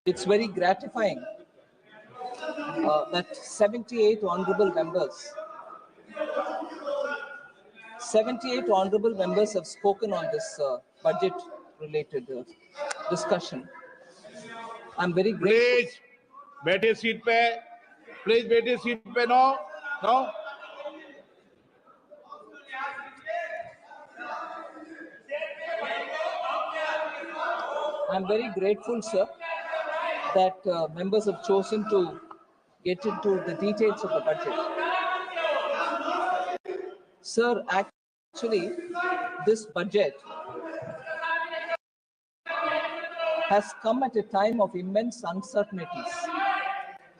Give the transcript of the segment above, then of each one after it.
It's very gratifying that 78 honorable members 78 honorable members have spoken on this budget related discussion. I'm very grateful. Please, बैठे seat पे. Please, बैठे seat पे. No, no. I'm very grateful, sir, that members have chosen to get into the details of the budget. Sir, actually, this budget has come at a time of immense uncertainties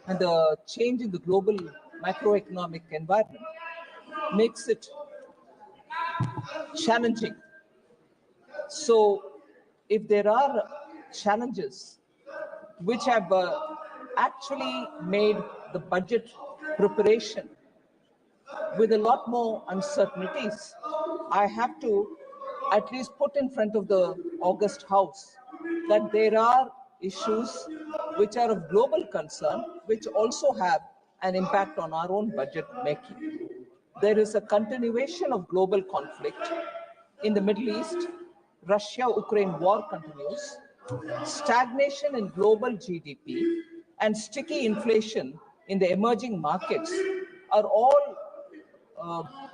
and the change in the global macroeconomic environment makes it challenging. So, if there are challenges which have actually made the budget preparation with a lot more uncertainties, I have to at least put in front of the August House that there are issues which are of global concern, which also have an impact on our own budget making. There is a continuation of global conflict in the Middle East. Russia-Ukraine war continues. Stagnation in global GDP and sticky inflation in the emerging markets are all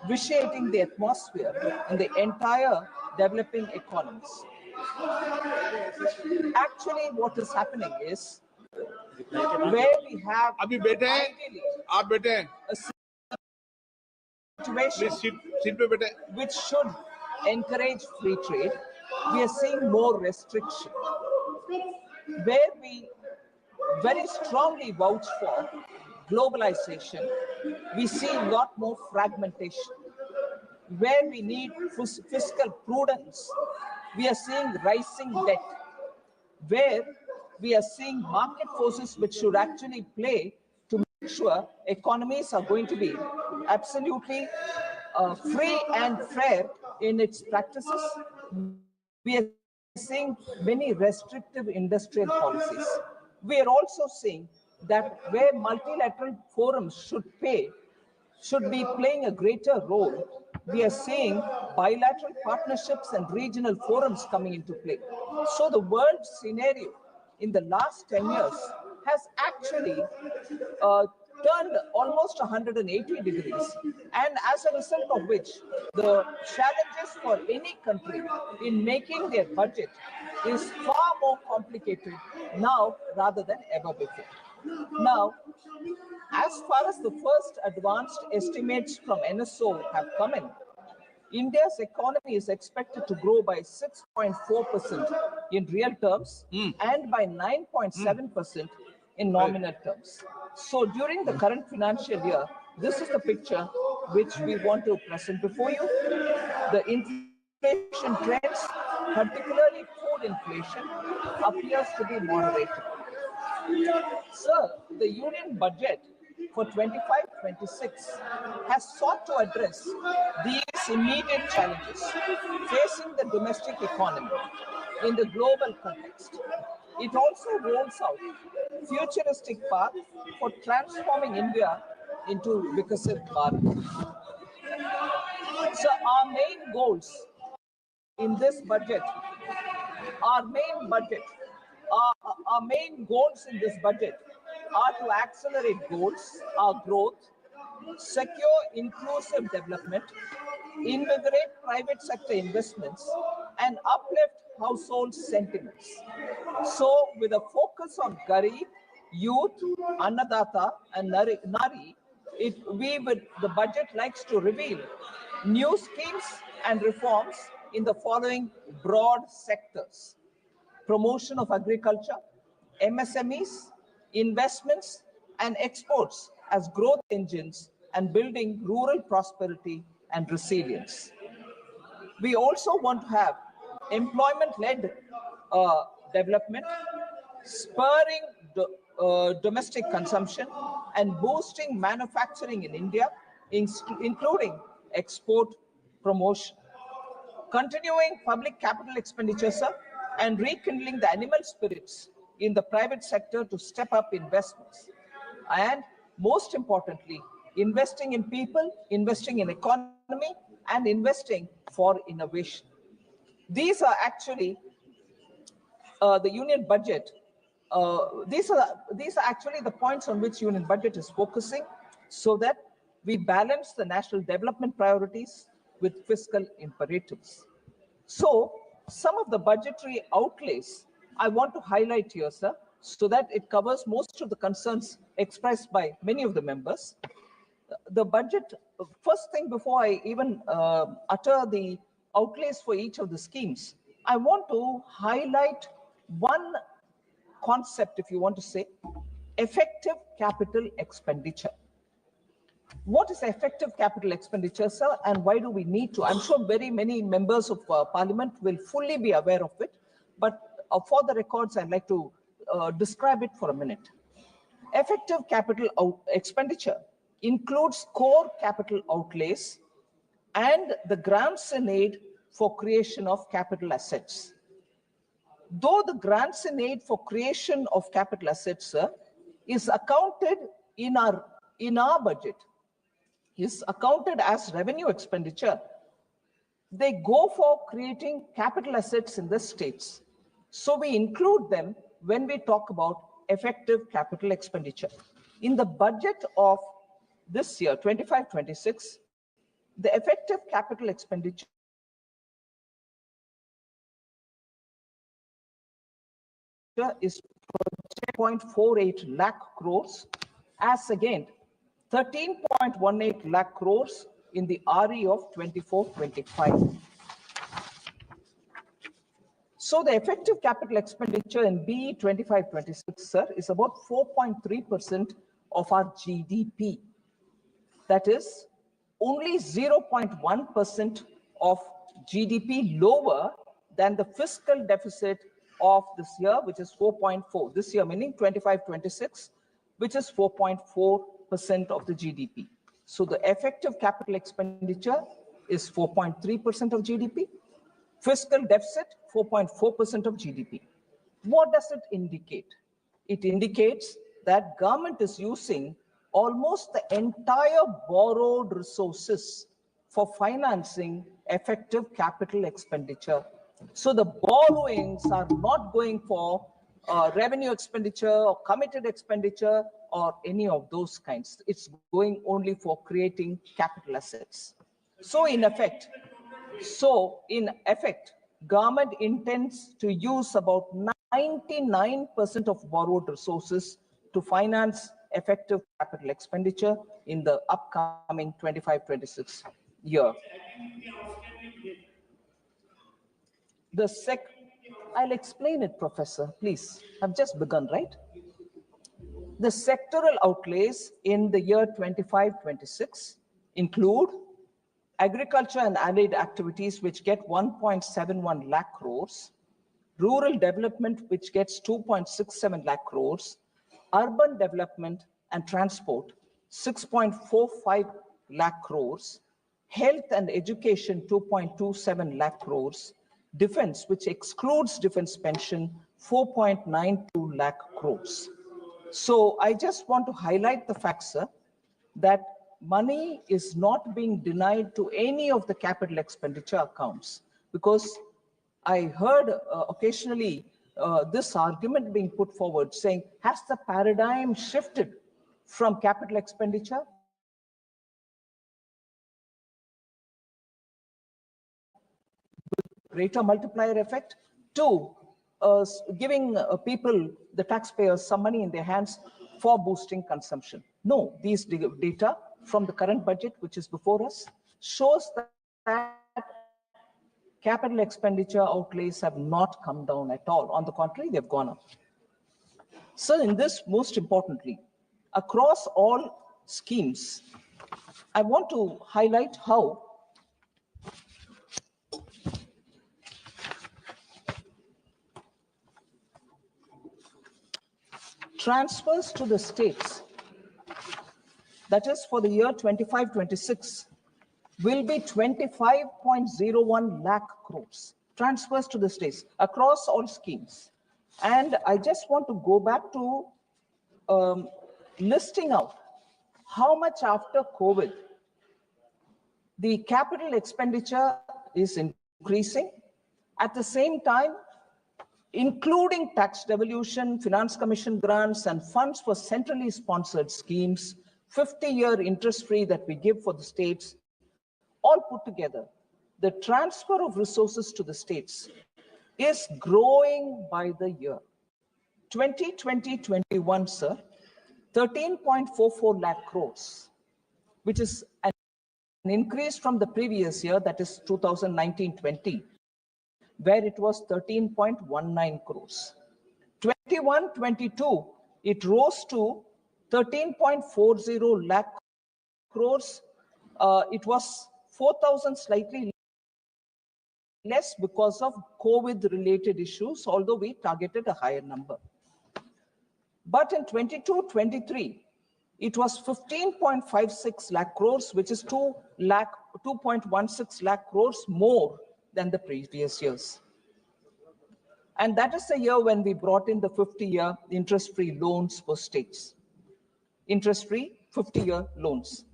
vitiating the atmosphere in the entire developing economies. Actually, what is happening is where we have अभी बैठे हैं. आप बैठे हैं. a situation seat पे बैठे. which should encourage free trade, we are seeing more restriction. Where we very strongly vouch for globalization, we see a lot more fragmentation. Where we need fiscal prudence, we are seeing rising debt. Where we are seeing market forces which should actually play to make sure economies are going to be absolutely free and fair in its practices, we are seeing many restrictive industrial policies. We are also seeing that where multilateral forums should be playing a greater role, we are seeing bilateral partnerships and regional forums coming into play. So the world scenario in the last 10 years has actually turned almost 180 degrees, and as a result of which the challenges for any country in making their budget is far more complicated now rather than ever before. Now, as far as the first advanced estimates from NSO have come in, India's economy is expected to grow by 6.4% in real terms and by 9.7% in nominal terms. So during the current financial year, this is the picture which we want to present before you. The inflation trends, particularly food inflation, appears to be moderated. Sir, the union budget for 25-26 has sought to address these immediate challenges facing the domestic economy in the global context. It also rolls out futuristic path for transforming India into Vikasit Bharat. So our main goals in this budget, our main goals in this budget are to accelerate our growth, secure inclusive development, invigorate private sector investments, and uplift household sentiments. So, with a focus on Garib, youth, Annadata, and Nari, the budget likes to reveal new schemes and reforms in the following broad sectors: promotion of agriculture, MSMEs, investments, and exports as growth engines, and building rural prosperity and resilience. We also want to have employment-led development, spurring domestic consumption, and boosting manufacturing in India, including export promotion. Continuing public capital expenditure, sir, and rekindling the animal spirits in the private sector to step up investments. And most importantly, investing in people, investing in economy, and investing for innovation. These are actually the union budget. These are actually the points on which union budget is focusing, so that we balance the national development priorities with fiscal imperatives. So some of the budgetary outlays I want to highlight here, sir, so that it covers most of the concerns expressed by many of the members. The budget, first thing before I even utter the outlays for each of the schemes, I want to highlight one concept, if you want to say, effective capital expenditure. What is effective capital expenditure, sir, and why do we need to? I'm sure very many members of parliament will fully be aware of it, but for the records, I'd like to describe it for a minute. Effective capital expenditure includes core capital outlays and the grants in aid for creation of capital assets. Though the grants in aid for creation of capital assets, sir, is accounted in our budget, is accounted as revenue expenditure, they go for creating capital assets in the states. So we include them when we talk about effective capital expenditure. In the budget of this year, 25-26, the effective capital expenditure is 0.48 lakh crores, as against 13.18 lakh crores in the RE of 24-25. So the effective capital expenditure in BE 25-26, sir, is about 4.3% of our GDP. That is only 0.1% of GDP lower than the fiscal deficit of this year, which is 4.4. This year, meaning 25-26, which is 4.4% of the GDP. So the effective capital expenditure is 4.3% of GDP. Fiscal deficit, 4.4% of GDP. What does it indicate? It indicates that government is using almost the entire borrowed resources for financing effective capital expenditure. So the borrowings are not going for revenue expenditure or committed expenditure or any of those kinds. It's going only for creating capital assets. So in effect, government intends to use about 99% of borrowed resources to finance effective capital expenditure in the upcoming 25-26 year. I'll explain it, Professor, please. I've just begun, right? The sectoral outlays in the year 25-26 include agriculture and allied activities, which get 1.71 lakh crores, rural development, which gets 2.67 lakh crores, urban development and transport, 6.45 lakh crores, health and education, 2.27 lakh crores, defense, which excludes defense pension, 4.92 lakh crores. So I just want to highlight the fact, sir, that money is not being denied to any of the capital expenditure accounts, because I heard occasionally this argument being put forward saying, has the paradigm shifted from capital expenditure greater multiplier effect to giving people, the taxpayers, some money in their hands for boosting consumption? No, these data from the current budget, which is before us, shows that capital expenditure outlays have not come down at all. On the contrary, they've gone up. So in this, most importantly, across all schemes, I want to highlight how transfers to the states, that is for the year 25-26, will be 25.01 lakh crores. transfers to the states across all schemes. And I just want to go back to listing out how much after COVID the capital expenditure is increasing. At the same time, including tax devolution, finance commission grants, and funds for centrally sponsored schemes, 50-year interest-free that we give for the states, all put together, the transfer of resources to the states is growing by the year. 2020-21, sir, 13.44 lakh crores, which is an increase from the previous year, that is 2019-20, where it was 13.19 crores. 21-22, it rose to 13.40 lakh crores. It was 4,000 slightly less because of COVID-related issues, although we targeted a higher number. But in 22-23, it was 15.56 lakh crores, which is 2.16 lakh crores more than the previous years. And that is the year when we brought in the 50-year interest-free loans for states. Interest-free 50-year loans.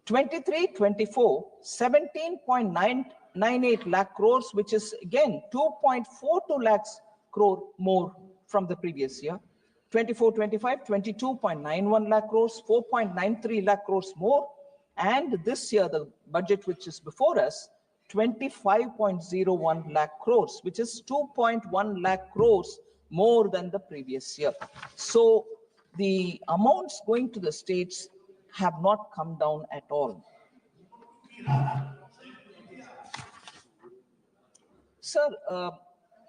23-24, 17.998 lakh crores, which is again 2.42 lakhs crore more from the previous year. 24-25, 22.91 lakh crores, 4.93 lakh crores more. And this year, the budget which is before us, 25.01 lakh crores, which is 2.1 lakh crores more than the previous year. So the amounts going to the states have not come down at all. Sir,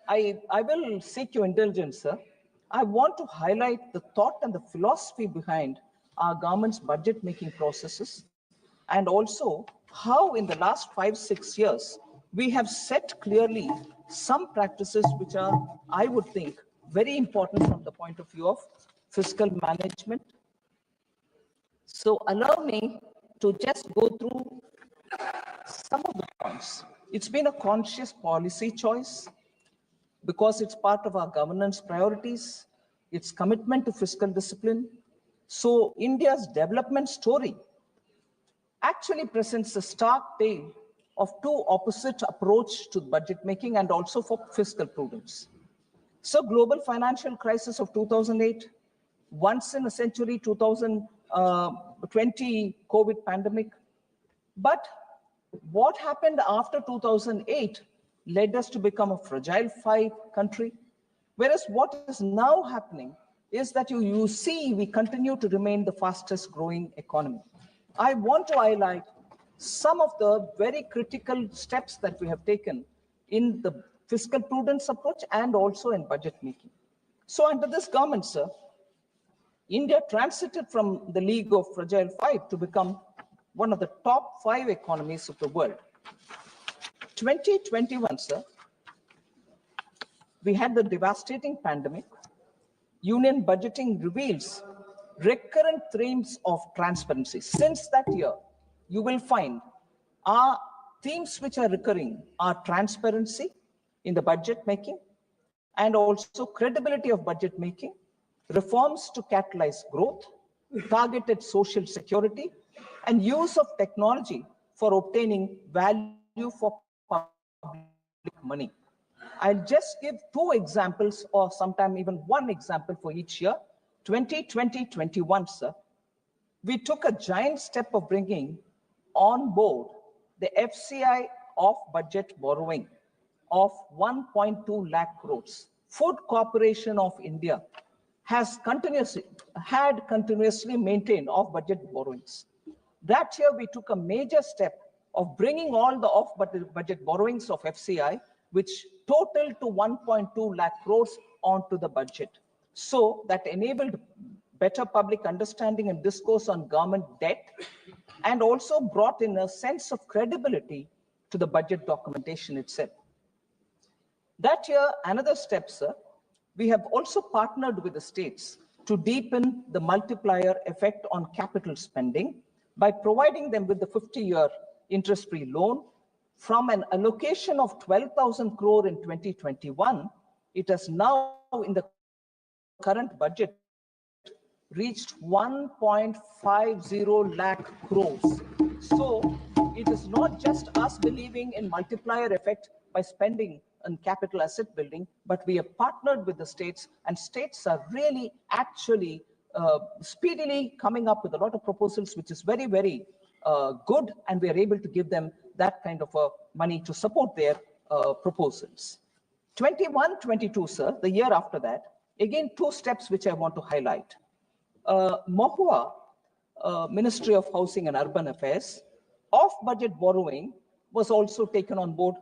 I will seek your indulgence, sir. I want to highlight the thought and the philosophy behind our government's budget making processes, and also how in the last 5-6 years, we have set clearly some practices which are, I would think, very important from the point of view of fiscal management. So allow me to just go through some of the points. It's been a conscious policy choice because it's part of our governance priorities, its commitment to fiscal discipline. So India's development story actually presents a stark tale of two opposite approach to budget making and also for fiscal prudence. So global financial crisis of 2008, once in a century 2020 COVID pandemic. But what happened after 2008 led us to become a fragile country. Whereas what is now happening is that you see we continue to remain the fastest growing economy. I want to highlight some of the very critical steps that we have taken in the fiscal prudence approach and also in budget making. So under this government, sir, India transited from the league of fragile five to become one of the top 5 economies of the world. 2021, sir, we had the devastating pandemic. Union budgeting reveals recurrent themes of transparency. Since that year, you will find our themes which are recurring are transparency in the budget making and also credibility of budget making, reforms to catalyze growth, targeted social security, and use of technology for obtaining value for public money. I'll just give 2 examples or sometime even 1 example for each year. 2020-21, sir, we took a giant step of bringing on board the FCI off-budget borrowing of 1.2 lakh crores. Food Corporation of India had continuously maintained off-budget borrowings. That year, we took a major step of bringing all the off-budget borrowings of FCI, which totaled to 1.2 lakh crores onto the budget. So that enabled better public understanding and discourse on government debt, and also brought in a sense of credibility to the budget documentation itself. That year, another step, sir, we have also partnered with the states to deepen the multiplier effect on capital spending by providing them with the 50-year interest-free loan From an allocation of 12,000 crore in 2021, it has now in the current budget reached 1.50 lakh crores. So it is not just us believing in multiplier effect by spending on capital asset building, but we have partnered with the states, and states are really actually speedily coming up with a lot of proposals, which is very, very good, and we are able to give them that kind of money to support their proposals. 21-22, sir, the year after that, again, two steps which I want to highlight. Mahua, Ministry of Housing and Urban Affairs, off-budget borrowing was also taken on board.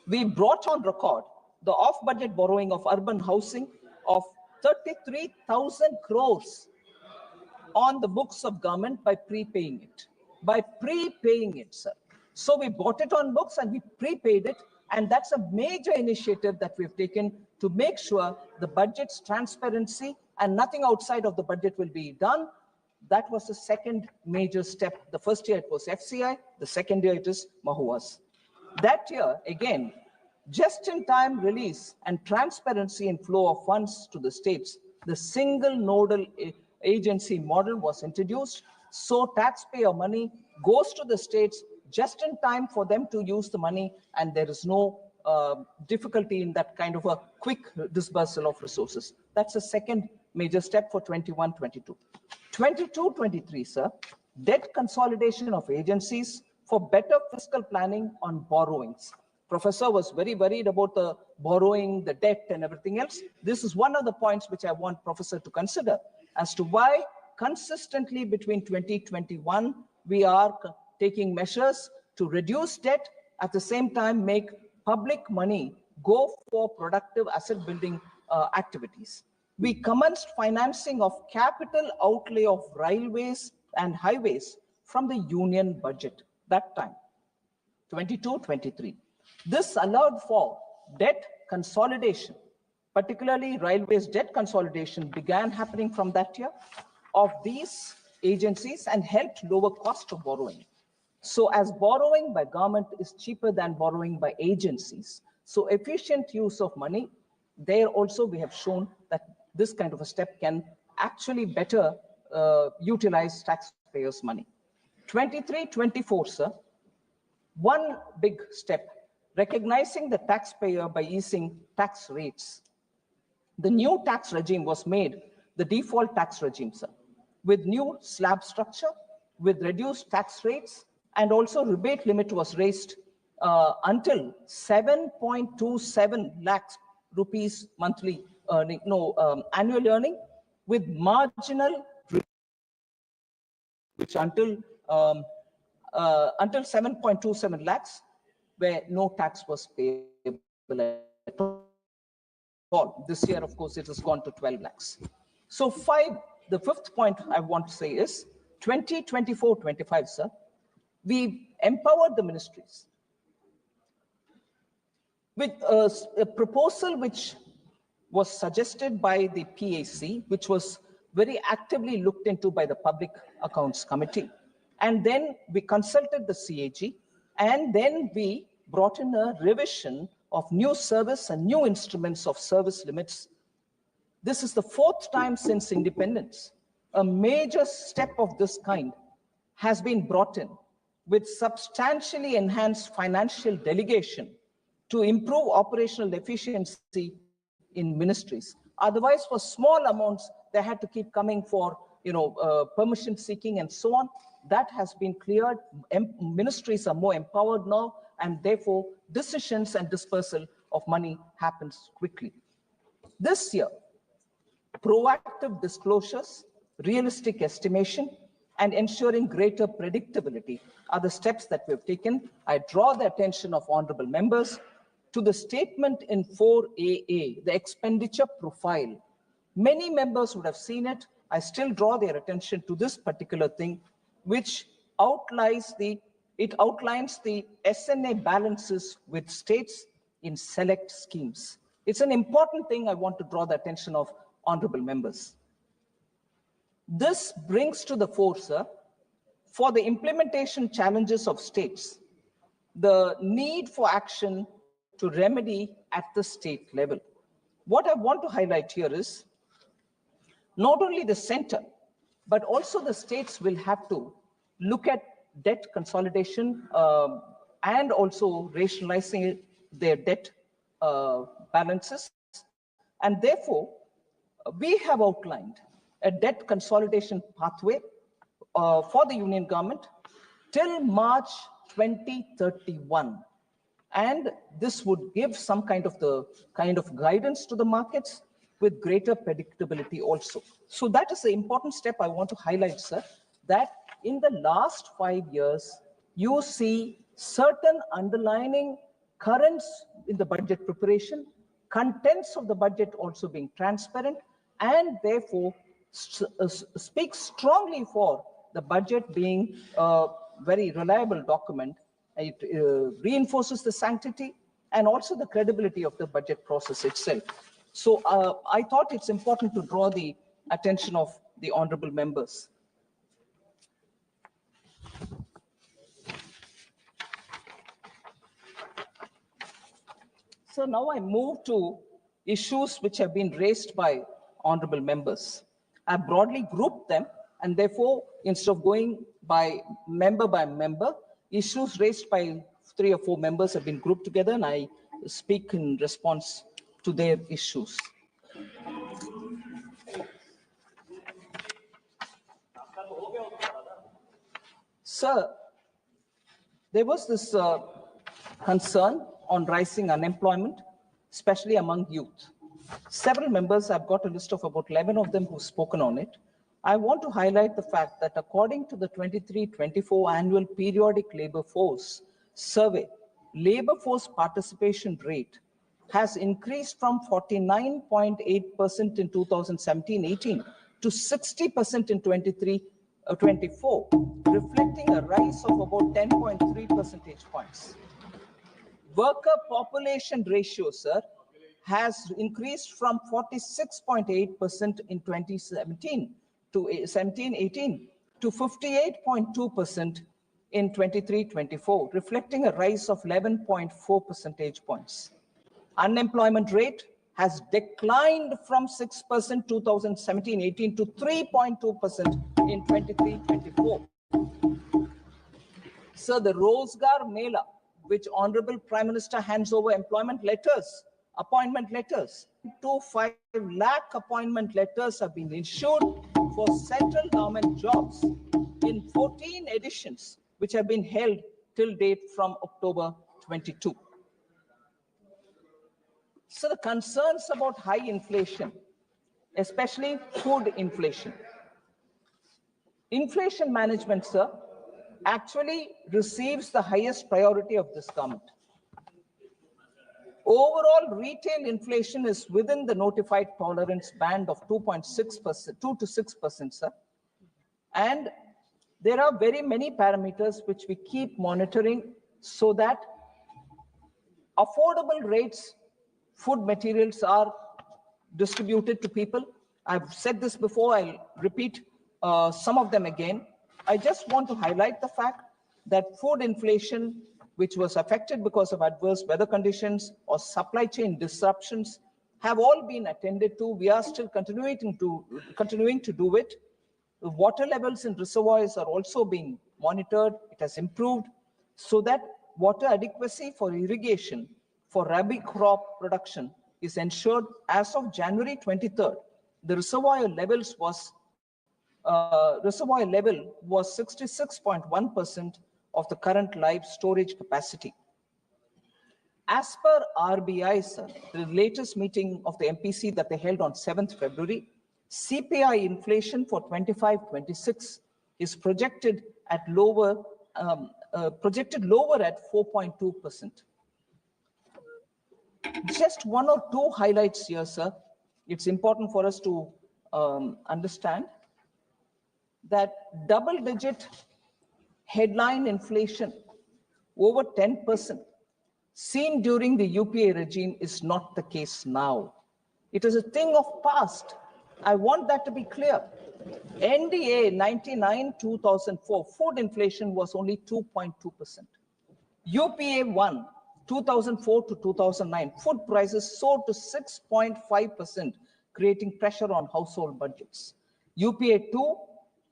We brought on record the off-budget borrowing of urban housing of 33,000 crores on the books of government by prepaying it, sir. So we bought it on books and we prepaid it, and that's a major initiative that we've taken to make sure the budget's transparency and nothing outside of the budget will be done. That was the second major step. The first year it was FCI, the second year it is Mahua's. That year, again, just-in-time release and transparency in flow of funds to the states, the single nodal agency model was introduced. So taxpayer money goes to the states just in time for them to use the money, and there is no difficulty in that kind of a quick disbursal of resources. That's the second major step for 21-22. 22-23, sir, debt consolidation of agencies for better fiscal planning on borrowings. Professor was very worried about the borrowing, the debt and everything else. This is one of the points which I want Professor to consider as to why consistently between 2021, we are taking measures to reduce debt, at the same time make public money go for productive asset building activities. We commenced financing of capital outlay of railways and highways from the union budget that time, 22-23. This allowed for debt consolidation, particularly railways debt consolidation began happening from that year of these agencies and helped lower cost of borrowing. So as borrowing by government is cheaper than borrowing by agencies, so efficient use of money, there also we have shown that this kind of a step can actually better utilize taxpayers' money. 23-24, sir, one big step, recognizing the taxpayer by easing tax rates. The new tax regime was made the default tax regime, sir, with new slab structure, with reduced tax rates, and also rebate limit was raised until 7.27 lakhs rupees monthly earning, annual earning, with marginal which until 7.27 lakhs, where no tax was payable at all. This year, of course, it has gone to 12 lakhs. So the fifth point I want to say is 2024-25, sir, we empowered the ministries with a proposal which was suggested by the PAC, which was very actively looked into by the Public Accounts Committee. And then we consulted the CAG, and then we brought in a revision of new service and new instruments of service limits. This is the fourth time since independence. A major step of this kind has been brought in with substantially enhanced financial delegation to improve operational efficiency in ministries. Otherwise, for small amounts, they had to keep coming for permission seeking and so on. That has been cleared. Ministries are more empowered now, and therefore decisions and dispersal of money happens quickly. This year, proactive disclosures, realistic estimation, and ensuring greater predictability are the steps that we have taken. I draw the attention of honorable members to the statement in 4AA, the expenditure profile. Many members would have seen it. I still draw their attention to this particular thing, which outlines the SNA balances with states in select schemes. It's an important thing I want to draw the attention of honorable members. This brings to the fore, sir, for the implementation challenges of states. the need for action to remedy at the state level. What I want to highlight here is not only the center, but also the states will have to look at debt consolidation and also rationalizing their debt balances. And therefore, we have outlined a debt consolidation pathway for the union government till March 2031. And this would give some kind of guidance to the markets with greater predictability also. So that is the important step I want to highlight, sir, that in the last 5 years, you see certain underlining currents in the budget preparation, contents of the budget also being transparent, and therefore speaks strongly for the budget being a very reliable document. It reinforces the sanctity and also the credibility of the budget process itself. So I thought it's important to draw the attention of the honorable members. So now I move to issues which have been raised by honorable members. I broadly grouped them, and therefore, instead of going by member, issues raised by 3 or 4 members have been grouped together, and I speak in response to their issues. Sir, there was this concern on rising unemployment, especially among youth. Several members, I've got a list of about 11 of them who've spoken on it. I want to highlight the fact that according to the 23-24 annual periodic labor force survey, labor force participation rate has increased from 49.8% in 2017-18 to 60% in 23-24, reflecting a rise of about 10.3 percentage points. Worker population ratio, sir, has increased from 46.8% in 2017 to 17-18 to 58.2% in 23-24, reflecting a rise of 11.4 percentage points. Unemployment rate has declined from 6% 2017-18 to 3.2% in 23-24. So the Rozgar Mela, which Honorable Prime Minister hands over appointment letters, 2.5 lakh appointment letters have been issued for central government jobs in 14 editions, which have been held till date from October 22. So the concerns about high inflation, especially food inflation. Inflation management, sir, actually receives the highest priority of this government. Overall, retail inflation is within the notified tolerance band of 2.6%, 2 to 6%, sir. And there are very many parameters which we keep monitoring so that affordable rates, food materials are distributed to people. I've said this before, I'll repeat some of them again. I just want to highlight the fact that food inflation, which was affected because of adverse weather conditions or supply chain disruptions, have all been attended to. We are still continuing to do it. The water levels in reservoirs are also being monitored. It has improved so that water adequacy for irrigation for rabi crop production is ensured. As of January 23rd, the reservoir level was 66.1% of the current live storage capacity. As per RBI, sir, the latest meeting of the MPC that they held on 7th February, CPI inflation for 25-26 is projected lower at 4.2%. Just 1 or 2 highlights here, sir. It's important for us to understand that double-digit headline inflation over 10% seen during the UPA regime is not the case now. It is a thing of past. I want that to be clear. NDA 99-2004 food inflation was only 2.2%. UPA 1, 2004 to 2009, food prices soared to 6.5%, creating pressure on household budgets. UPA 2,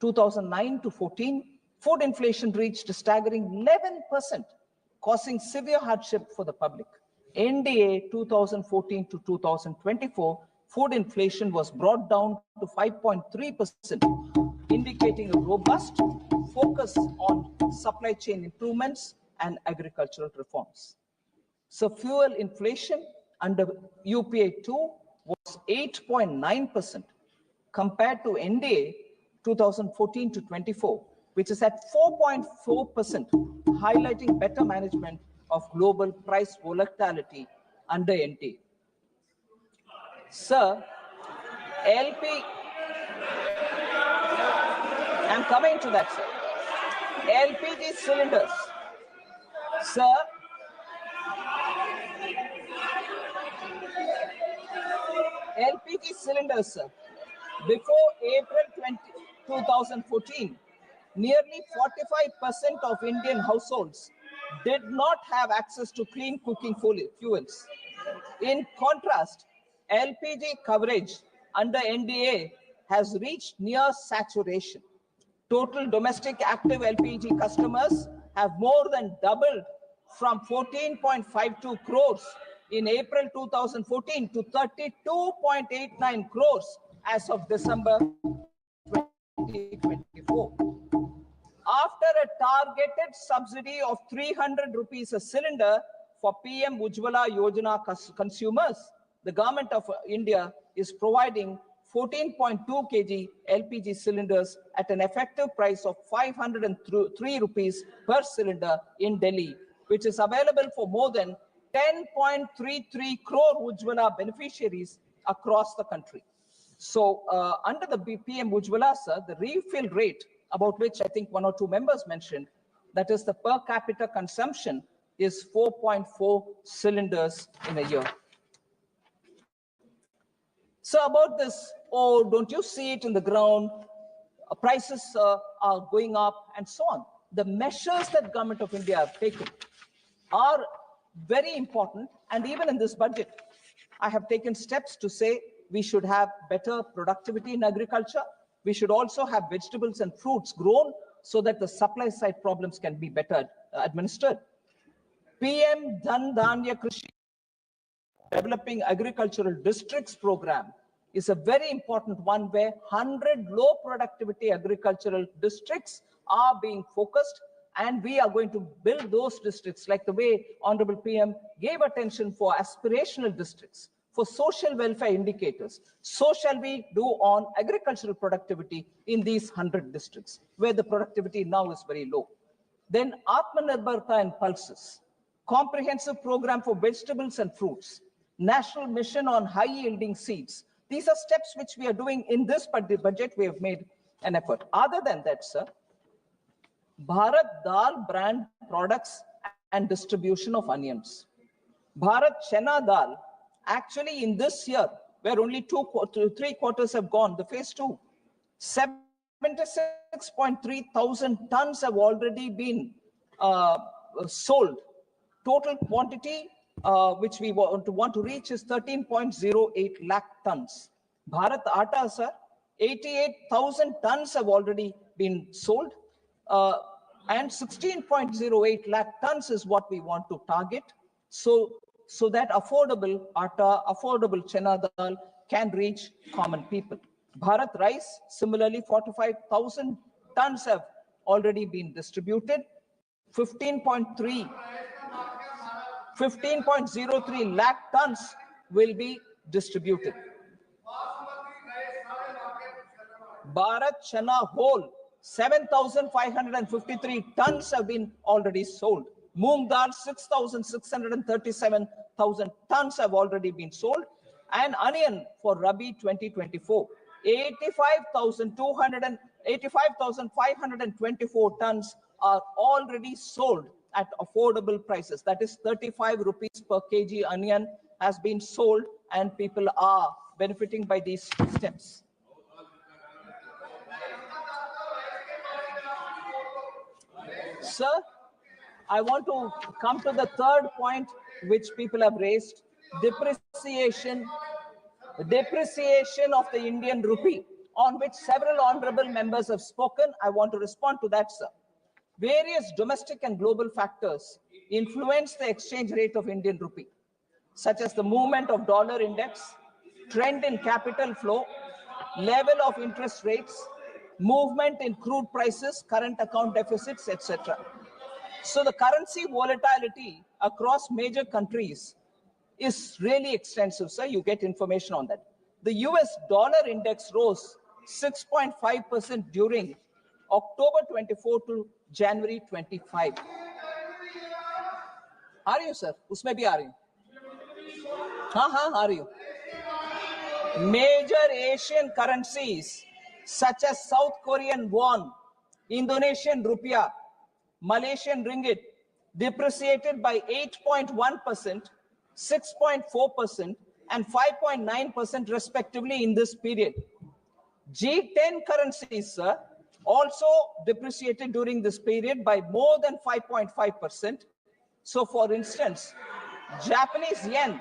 2009 to 14, food inflation reached a staggering 11%, causing severe hardship for the public. NDA 2014 to 2024, food inflation was brought down to 5.3%, indicating a robust focus on supply chain improvements and agricultural reforms. So fuel inflation under UPA 2 was 8.9% compared to NDA 2014 to 24, which is at 4.4%, highlighting better management of global price volatility under NDA. Sir, LP, I'm coming to that, sir. LPG cylinders. Sir, LPG cylinders, sir. Before April 2014, nearly 45% of Indian households did not have access to clean cooking fuels. In contrast, LPG coverage under NDA has reached near saturation. Total domestic active LPG customers have more than doubled from 14.52 crores in April 2014 to 32.89 crores as of December 2024. After a targeted subsidy of 300 rupees a cylinder for PM Ujjwala Yojana consumers, the government of India is providing 14.2 kg LPG cylinders at an effective price of 503 rupees per cylinder in Delhi, which is available for more than 10.33 crore Ujjwala beneficiaries across the country. So under the PM Ujjwala, sir, the refill rate, about which I think one or two members mentioned, that is the per capita consumption is 4.4 cylinders in a year. So about this, oh, don't you see it in the ground? Prices are going up and so on. The measures that government of India have taken are very important. And even in this budget, I have taken steps to say we should have better productivity in agriculture. We should also have vegetables and fruits grown so that the supply side problems can be better administered. PM Dhan Dhanya Krishi Developing Agricultural Districts program is a very important one where 100 low productivity agricultural districts are being focused, and we are going to build those districts like the way Honorable PM gave attention for aspirational districts, for social welfare indicators. So shall we do on agricultural productivity in these 100 districts where the productivity now is very low. Then Atmanirbharta and pulses, comprehensive program for vegetables and fruits, national mission on high yielding seeds. These are steps which we are doing in this budget. We have made an effort. Other than that, sir, Bharat Dal brand products and distribution of onions. Bharat Chana Dal, actually in this year, where only 3 quarters have gone, the phase 2, 76.3 thousand tons have already been sold. Total quantity which we want to reach is 13.08 lakh tons. Bharat Atta, sir, 88,000 tons have already been sold. And 16.08 lakh tons is what we want to target. So that affordable atta, affordable chana dal can reach common people. Bharat rice, similarly, 45,000 tons have already been distributed. 15.03 lakh tons will be distributed. Bharat Chana whole, 7,553 tons have been already sold. Moong dal, 6,637,000 tons have already been sold. And onion for Rabi 2024, 85,524 tons are already sold at affordable prices. That is 35 rupees per kg onion has been sold, and people are benefiting by these steps. Sir, I want to come to the third point which people have raised: depreciation of the Indian rupee, on which several honorable members have spoken. I want to respond to that, sir. Various domestic and global factors influence the exchange rate of Indian rupee, such as the movement of dollar index, trend in capital flow, level of interest rates, movement in crude prices, current account deficits, etc. So the currency volatility across major countries is really extensive, sir. You get information on that. The US dollar index rose 6.5% during October 24 to January 25. आ रही हो sir? उसमें भी आ रही हूँ. हाँ आ रही हूँ. Major Asian currencies such as South Korean won, Indonesian rupiah, Malaysian ringgit depreciated by 8.1%, 6.4%, and 5.9% respectively in this period. G10 currencies, sir, also depreciated during this period by more than 5.5%. So, for instance, Japanese yen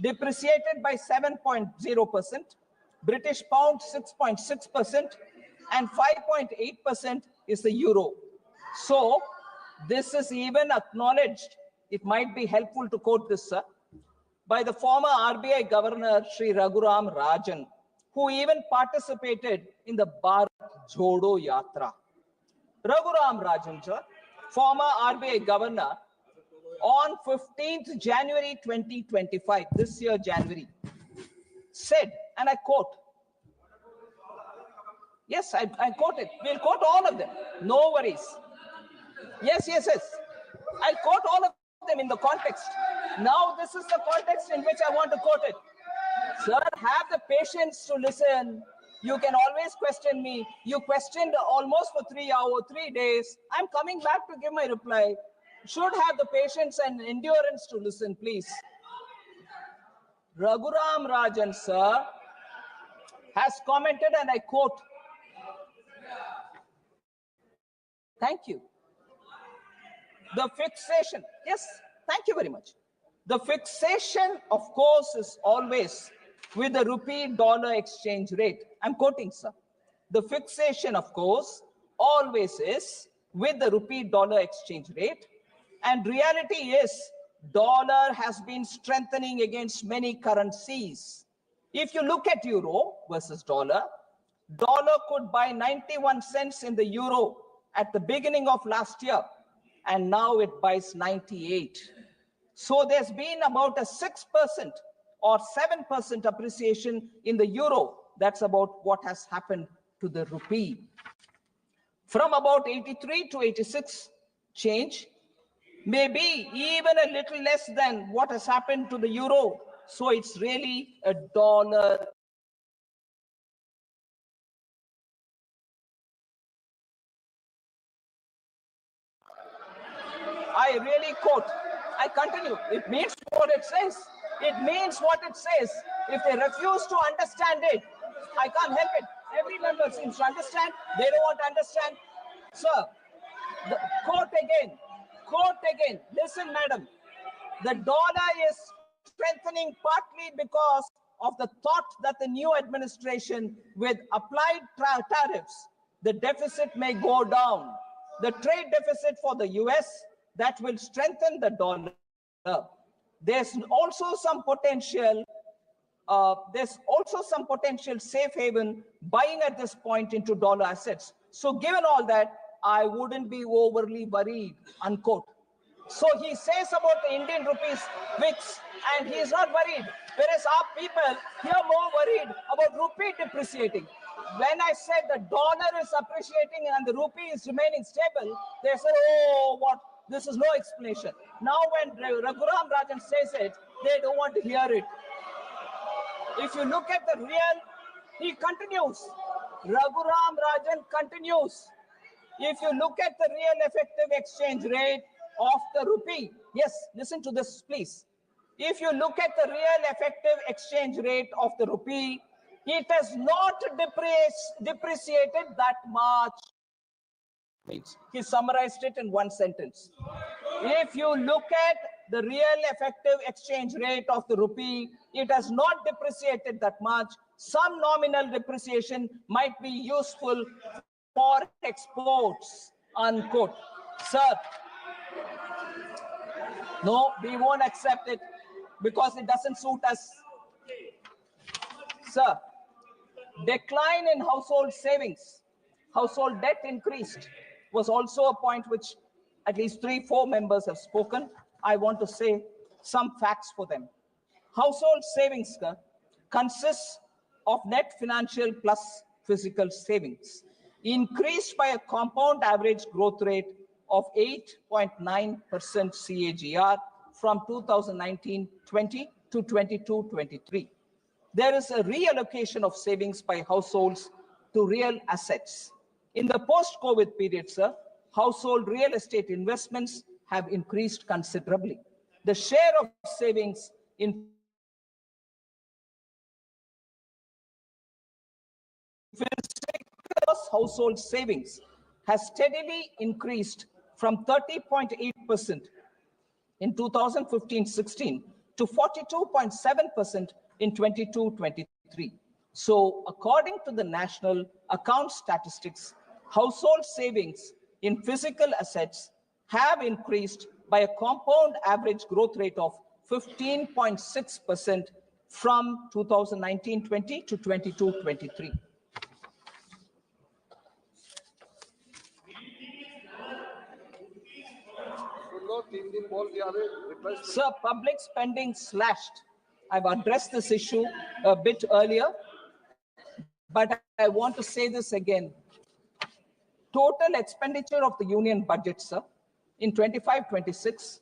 depreciated by 7.0%, British pound 6.6%, and 5.8% is the euro. So this is even acknowledged. It might be helpful to quote this, sir, by the former RBI Governor Sri Raghuram Rajan, who even participated in the Bharat Jodo Yatra. Raghuram Rajan, sir, former RBI Governor, on 15th January 2025, this year January, said, and I quote, yes, I quote it. We'll quote all of them. No worries. Yes. I'll quote all of them in the context. Now, this is the context in which I want to quote it. Sir, have the patience to listen. You can always question me. You questioned almost for 3 hours, 3 days. I'm coming back to give my reply. Should have the patience and endurance to listen, please. Raghuram Rajan, sir, has commented, and I quote, thank you. The fixation, yes, thank you very much. The fixation, of course, is always with the rupee-dollar exchange rate. I'm quoting, sir. The fixation, of course, always is with the rupee-dollar exchange rate. And reality is, dollar has been strengthening against many currencies. If you look at euro versus dollar could buy 91 cents in the euro at the beginning of last year, and now it buys 98. So there's been about a 6% or 7% appreciation in the euro. That's about what has happened to the rupee. From about 83 to 86 change, maybe even a little less than what has happened to the euro. So it's really a dollar. I really quote, I continue. It means what it says. It means what it says. If they refuse to understand it, I can't help it. Every member seems to understand. They don't want to understand. Sir, quote again. Listen, madam. The dollar is strengthening partly because of the thought that the new administration, with applied tariffs, the deficit may go down. The trade deficit for the US, that will strengthen the dollar. There's also some potential safe haven buying at this point into dollar assets. So given all that, I wouldn't be overly worried, unquote. So he says about the Indian rupees VIX, and he is not worried. Whereas our people here more worried about rupee depreciating. When I said the dollar is appreciating and the rupee is remaining stable, they say, oh, what? This is no explanation. Now when Raghuram Rajan says it, they don't want to hear it. If you look at the real, he continues. Raghuram Rajan continues. If you look at the real effective exchange rate of the rupee, yes, listen to this, please. If you look at the real effective exchange rate of the rupee, it has not depreciated that much. He summarized it in one sentence. If you look at the real effective exchange rate of the rupee, it has not depreciated that much. Some nominal depreciation might be useful for exports, unquote. Sir, no, we won't accept it because it doesn't suit us. Sir, decline in household savings, household debt increased was also a point which at least 3-4 members have spoken. I want to say some facts for them. Household savings consists of net financial plus physical savings, increased by a compound average growth rate of 8.9% CAGR from 2019-20 to 22-23. There is a reallocation of savings by households to real assets. In the post-COVID period, sir, household real estate investments have increased considerably. The share of savings in household savings has steadily increased from 30.8% in 2015-16 to 42.7% in 22-23. So according to the National Account Statistics, household savings in physical assets have increased by a compound average growth rate of 15.6% from 2019-20 to 22-23. Sir, public spending slashed. I've addressed this issue a bit earlier, but I want to say this again. Total expenditure of the union budget, sir, in 25-26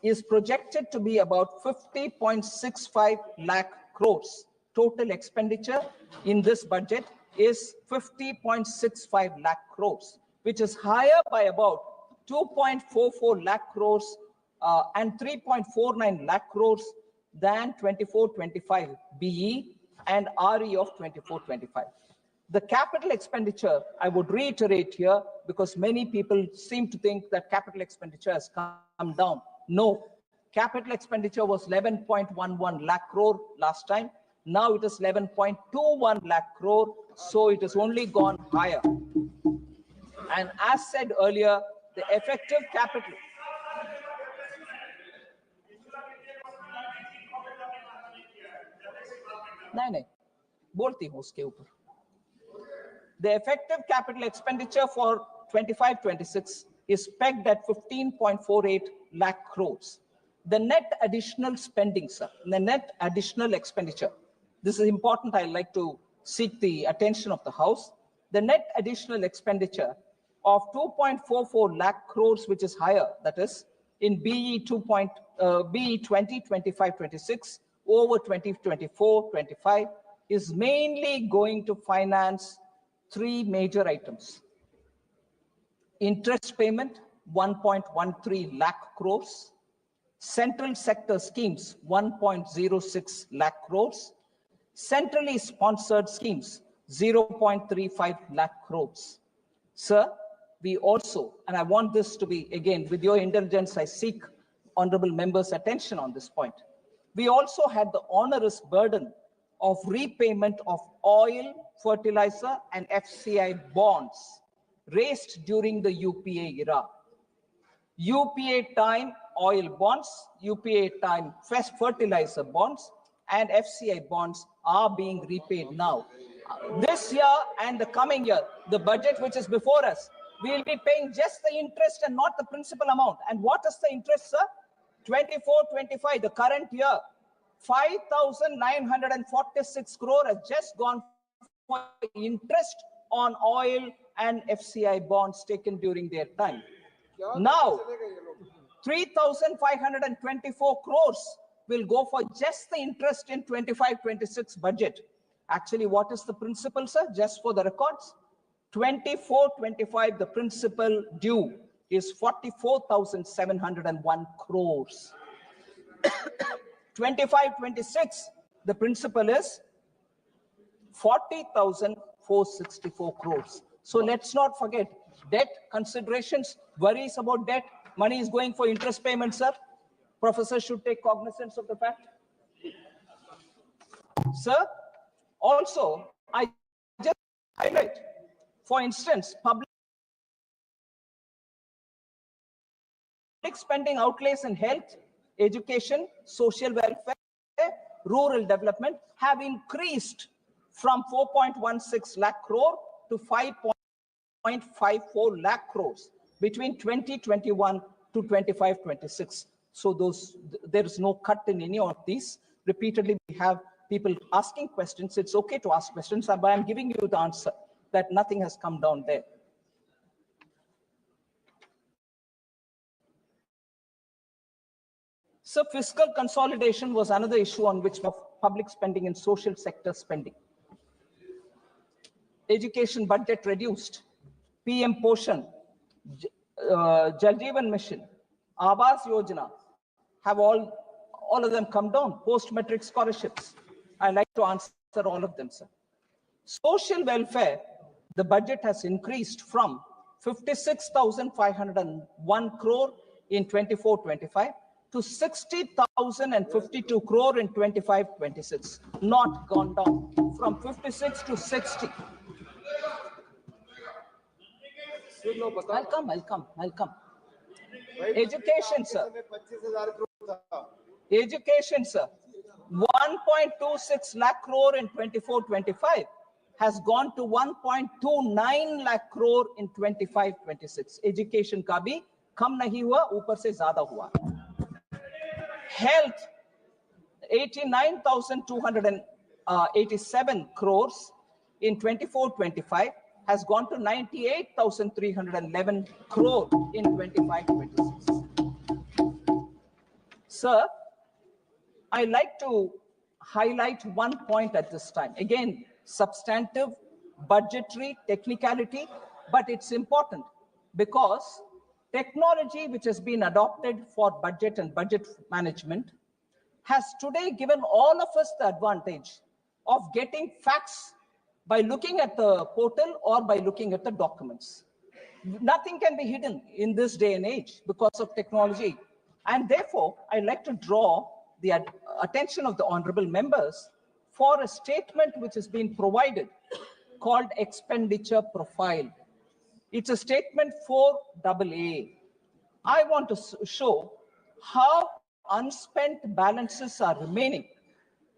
is projected to be about 50.65 lakh crores. Total expenditure in this budget is 50.65 lakh crores, which is higher by about 2.44 lakh crores and 3.49 lakh crores than 24-25 BE and RE of 24-25. The capital expenditure, I would reiterate here, because many people seem to think that capital expenditure has come down. No, capital expenditure was 11.11 lakh crore last time. Now it is 11.21 lakh crore, so it has only gone higher. And as said earlier, the effective capital The effective capital expenditure for 25-26 is pegged at 15.48 lakh crores. The net additional spending, sir, the net additional expenditure, this is important. I'd like to seek the attention of the House. The net additional expenditure of 2.44 lakh crores, which is higher, that is in BE 2025-26 over 2024-25, is mainly going to finance three major items. Interest payment, 1.13 lakh crores. Central sector schemes, 1.06 lakh crores. Centrally sponsored schemes, 0.35 lakh crores. Sir, we also, and I want this to be, again, with your indulgence, I seek honorable members' attention on this point. We also had the onerous burden of repayment of oil, fertilizer, and FCI bonds raised during the UPA era. UPA time oil bonds, UPA time fertilizer bonds, and FCI bonds are being repaid now. This year and the coming year, the budget which is before us, we will be paying just the interest and not the principal amount. And what is the interest, sir? 24-25, the current year, 5,946 crore has just gone for interest on oil and FCI bonds taken during their time. Now, 3,524 crores will go for just the interest in 25-26 budget. Actually, what is the principal, sir? Just for the records, 24-25, the principal due is 44,701 crores. 25-26, the principal is 40,464 crores. So let's not forget, Debt considerations, worries about debt. Money is going for interest payments, sir. Professors should take cognizance of the fact. Sir, also, I just highlight, for instance, public spending outlays in health, education, social welfare, rural development have increased from 4.16 lakh crore to 5.54 lakh crores between 2021 to 25-26. So there is no cut in any of these. Repeatedly, we have people asking questions. It's okay to ask questions, but I'm giving you the answer that nothing has come down there. So fiscal consolidation was another issue on which of public spending and social sector spending. Education budget reduced. PM Poshan, Jal Jeevan Mission, Aabas Yojana have all of them come down. Post-metric scholarships. I like to answer all of them, sir. Social welfare, the budget has increased from 56,501 crore in 24-25 to 60,052 crore in 25-26. Not gone down from 56 to 60. I'll come. Education, sir. Education, sir. 1.26 lakh crore in 24-25 has gone to 1.29 lakh crore in 25-26. Education का भी कम नहीं हुआ, ऊपर से ज्यादा हुआ. Health, 89,287 crores in 24-25 has gone to 98,311 crore in 25-26. Sir, I like to highlight one point at this time. Again, substantive, budgetary, technicality, but it's important because technology which has been adopted for budget and budget management has today given all of us the advantage of getting facts by looking at the portal or by looking at the documents. Nothing can be hidden in this day and age because of technology. And therefore, I'd like to draw the attention of the honorable members for a statement which has been provided called expenditure profile. It's a statement 4AA. I want to show how unspent balances are remaining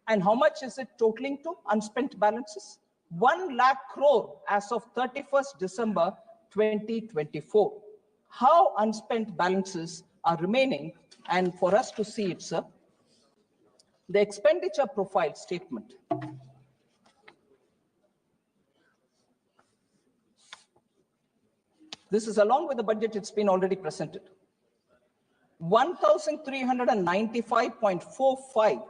and how much is it totaling to unspent balances? 1 lakh crore as of 31st December 2024. How unspent balances are remaining, and for us to see it, sir, the expenditure profile statement. This is along with the budget, it's been already presented. 1,395.45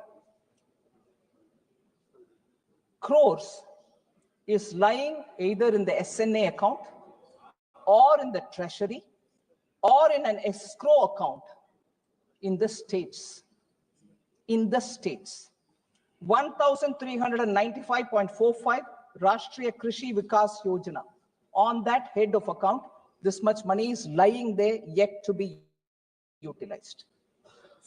crores is lying either in the SNA account or in the treasury or in an escrow account in the states. In the states. 1,395.45 Rashtriya Krishi Vikas Yojana. On that head of account, this much money is lying there yet to be utilized.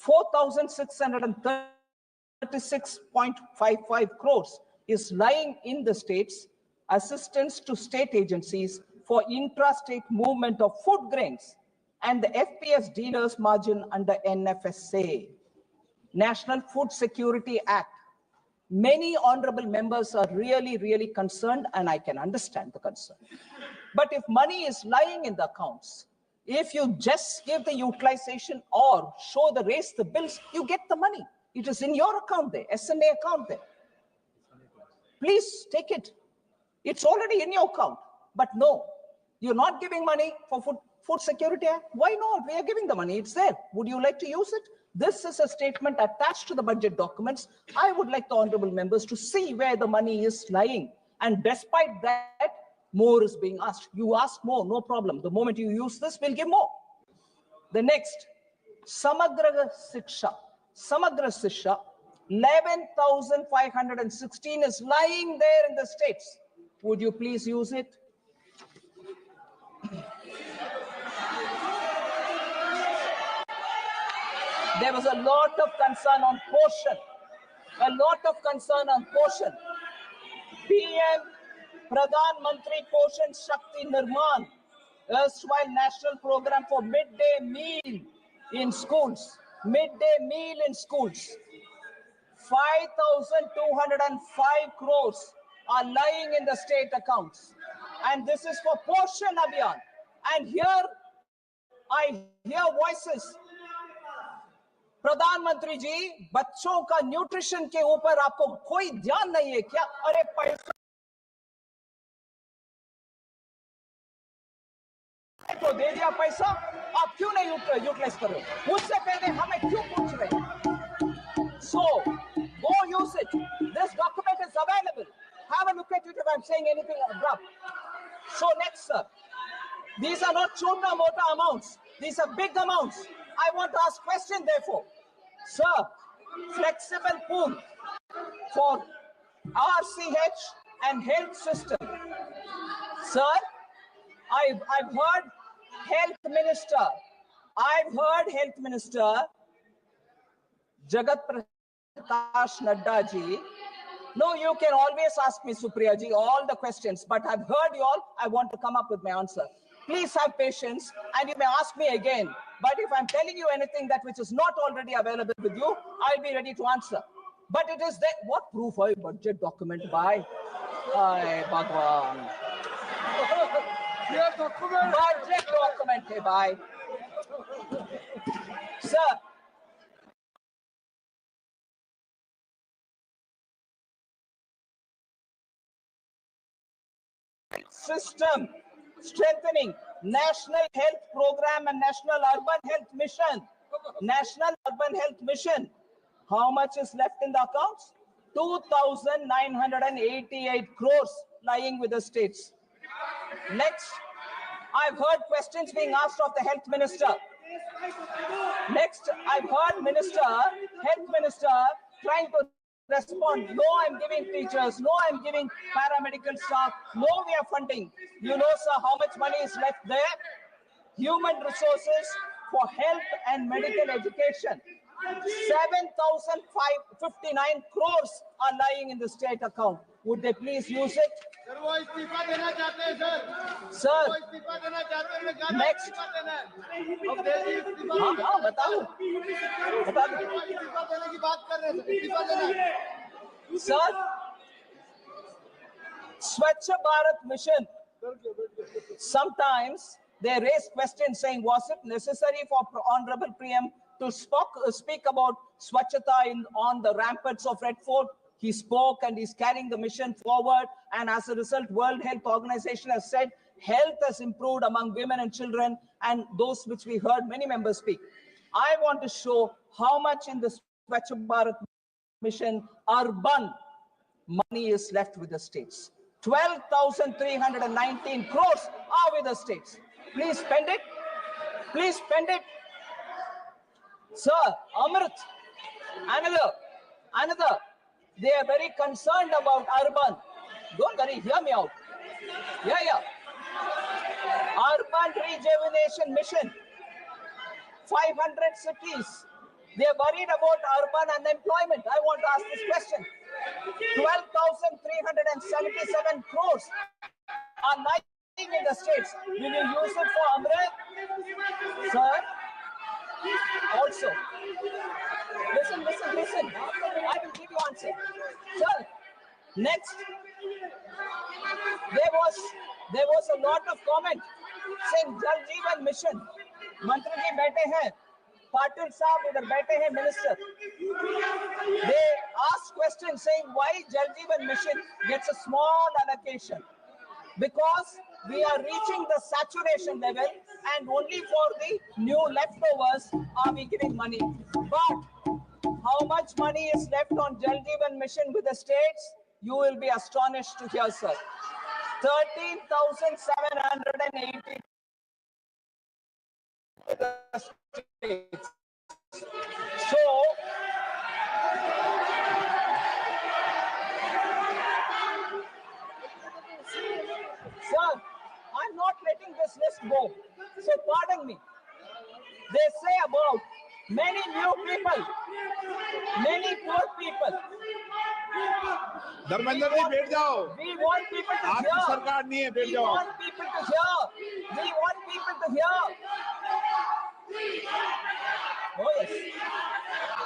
4,636.55 crores is lying in the states, assistance to state agencies for intra-state movement of food grains and the FPS dealers margin under NFSA. National Food Security Act. Many honorable members are really concerned, and I can understand the concern. But if money is lying in the accounts, if you just give the utilization or raise the bills, you get the money. It is in your account there, SNA account there. Please take it. It's already in your account. But no, you're not giving money for Food Security Act. Why not? We are giving the money. It's there. Would you like to use it? This is a statement attached to the budget documents. I would like the honorable members to see where the money is lying. And despite that, more is being asked. You ask more, no problem. The moment you use this, we'll give more. The next, Samagra Shiksha. Samagra Shiksha, 11,516 is lying there in the states. Would you please use it? There was a lot of concern on portion. A lot of concern on portion. PM Pradhan Mantri Poshan Shakti Nirman, erstwhile national program for midday meal in schools. Midday meal in schools. 5,205 crores are lying in the state accounts. And this is for Poshan Abhiyan. And here I hear voices. प्रधानमंत्री जी, बच्चों का nutrition के ऊपर आपको कोई ध्यान नहीं है क्या? अरे पैसा तो दे दिया पैसा, आप क्यों नहीं यूटिलाइज कर रहे हो? मुझसे पहले हमें क्यों पूछ रहे हो? So, go use it. This document is available. Have a look at it if I'm saying anything abrupt. So next, sir. These are not chota mota amounts. These are big amounts. I want to ask question therefore. Sir, flexible pool for RCH and health system. Sir, I've heard health minister. I've heard health minister Jagat Prakash Nadda ji. No, you can always ask me, Supriya ji, all the questions, but I've heard you all. I want to come up with my answer. Please have patience, and you may ask me again. But if I'm telling you anything that which is not already available with you, I'll be ready to answer. But it is there. What proof are budget document by? Ay, Bhagwan. Budget document hai bhai. Sir. System strengthening National Health Program and National Urban Health Mission. National Urban Health Mission. How much is left in the accounts? 2,988 crores lying with the states. Next, I've heard questions being asked of the health minister. Next, I've heard health minister trying to respond. No, I'm giving teachers. No, I'm giving paramedical staff. No, we are funding. You know, sir, how much money is left there? Human resources for health and medical education. 7,559 crores are lying in the state account. Would they please use it? Sir, next. Sir, Swachh Bharat Mission. Sometimes they raise questions saying, was it necessary for Honorable PM to speak about Swachhata on the ramparts of Red Fort? He spoke and he's carrying the mission forward. And as a result, World Health Organization has said health has improved among women and children, and those which we heard many members speak. I want to show how much in the Swachh Bharat Mission urban money is left with the states. 12,319 crores are with the states. Please spend it. Please spend it. Sir, Amrit, another. They are very concerned about urban. Don't worry, hear me out. Yeah. Urban rejuvenation mission. 500 cities. They are worried about urban unemployment. I want to ask this question. 12,377 crores are lying in the states. Will you use it for Amrit? Sir? Also, listen. I will give you answer. Sir, next, there was a lot of comment saying Jal Jeevan Mission. Mantri ji baithe hain, Patil Saab idhar baithe hain, minister. They asked questions saying why Jal Jeevan Mission gets a small allocation. Because we are reaching the saturation level and only for the new leftovers are we giving money. But how much money is left on Jal Jeevan Mission with the states? You will be astonished to hear, sir. 13,780 states. So, sir, I'm not letting this list go. So pardon me. They say about many new people, many poor people. Dharmendra ji बैठ जाओ, We want people to आपकी hear. सरकार नहीं है, बैठ We जाओ। want people to hear. We want people to hear. Oh yes.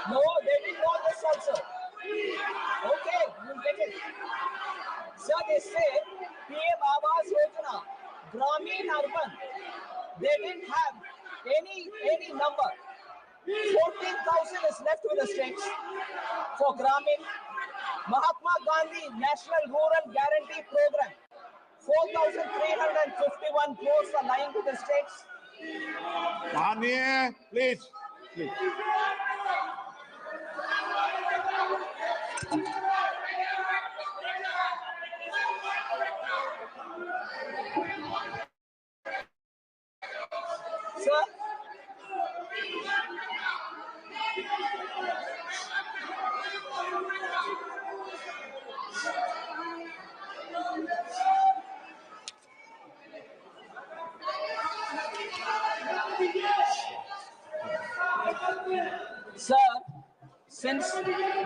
No, they didn't know this also. Okay, you'll get it. So they say PM Awas Yojana, Gramin Urban, they didn't have any number. 14,000 is left with the states for Gramin. Mahatma Gandhi National Rural Guarantee Program, 4,351 crores are lying to the states. माननीय please please Sir, sir, since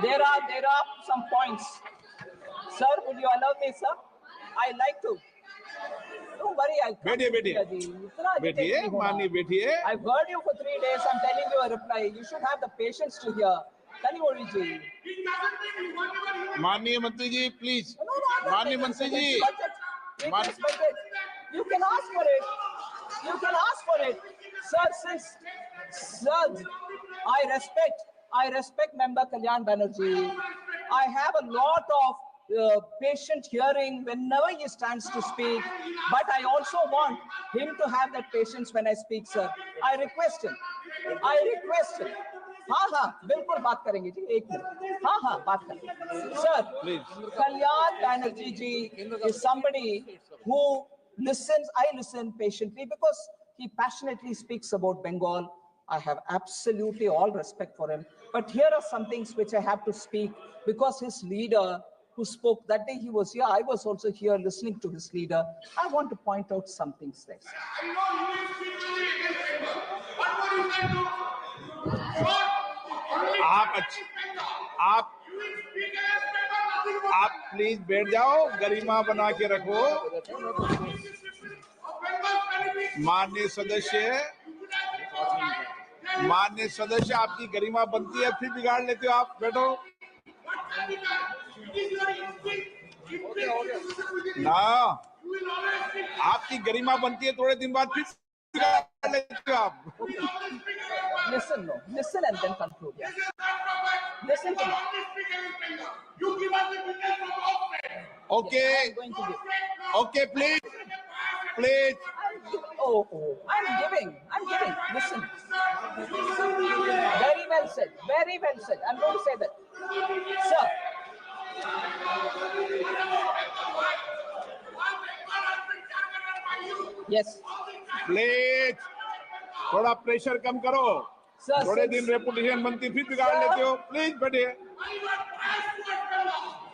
there are some points, sir, would you allow me, sir? I like to. Don't worry, I'll come. बैठिए बैठिए बैठिए माननीय बैठिए। I've heard you for 3 days. I'm telling you a reply. You should have the patience to hear. Tanimori ji. माननीय मंत्री जी please, माननीय मंत्री जी, You can ask for it. You can ask for it. Sir, sir, I respect member Kalyan Banerjee. I have a lot of patient hearing whenever he stands to speak, but I also want him to have that patience when I speak, sir. I request him. हाँ बिल्कुल बात करेंगे जी, एक minute. हाँ बात करेंगे sir. Kalyan Banerjee ji is somebody who listens. I listen patiently because he passionately speaks about Bengal. I have absolutely all respect for him, but here are some things which I have to speak because his leader who spoke that day, he was here, I was also here listening to his leader. I want to point out some things there. आप please बैठ जाओ, गरिमा बना के रखो। माननीय सदस्य आपकी गरिमा बनती है, फिर बिगाड़ लेते हो आप। बैठो ना, आपकी गरिमा बनती है, थोड़े दिन बाद फिर बिगाड़ लेते हो आप। Listen and then conclude. Yes. Listen to me. Okay. Yes, I'm going to give. Okay, please. I'm giving. Listen. Very well said. I'm going to say that. Sir. Yes. Please थोड़ा प्रेशर कम करो। थोड़े दिन reputation बनती, फिर बिगाड़ लेते हो। Please बैठिए।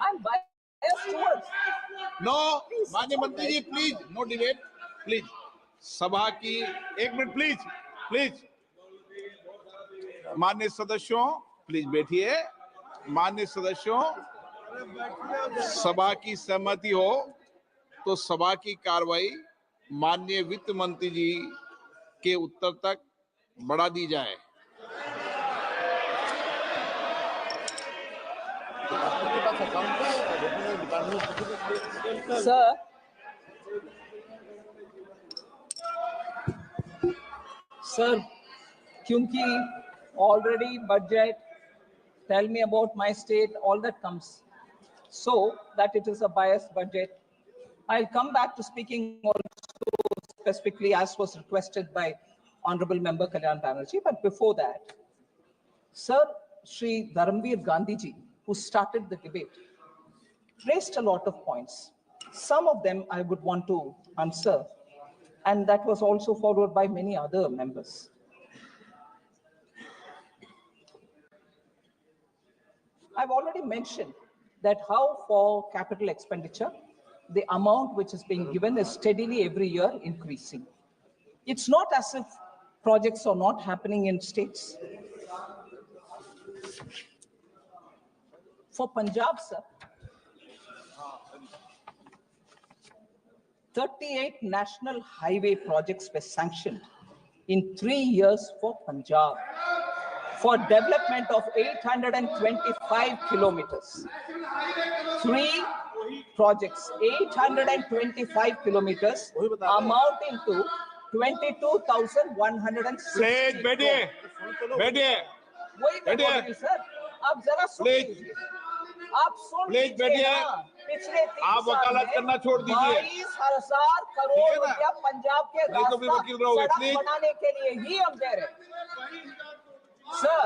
I'm biased towards. नो, माननीय मंत्री जी प्लीज, नो डिबेट प्लीज। सभा की एक मिनट प्लीज। माननीय सदस्यों प्लीज बैठिए। माननीय सदस्यों, सभा की सहमति हो तो सभा की कार्रवाई माननीय वित्त मंत्री जी के उत्तर तक बढ़ा दी जाए। सर, क्योंकि already budget, tell me about my state, all that comes, so that it is a biased budget. I'll come back to speaking also specifically as was requested by Honorable Member Kalyan Banerjee, but before that, Sir Shri Dharamveer Gandhiji, who started the debate, raised a lot of points. Some of them I would want to answer, and that was also followed by many other members. I've already mentioned that how for capital expenditure, the amount which is being given is steadily every year increasing. It's not as if projects are not happening in states. For Punjab, sir, 38 national highway projects were sanctioned in 3 years for Punjab for development of 825 kilometers. 3 projects, 825 kilometers, amounting to 22,160 बैठिए बैठिए वही मैं बोल रही हूँ sir, आप जरा सुन लीजिए, आप सुन लीजिए ना, पिछले 3 आप वकालत करना छोड़ दीजिए। 22,000 करोड़ रुपया पंजाब के रास्ता सड़क बनाने के लिए ही हम दे रहे हैं सर।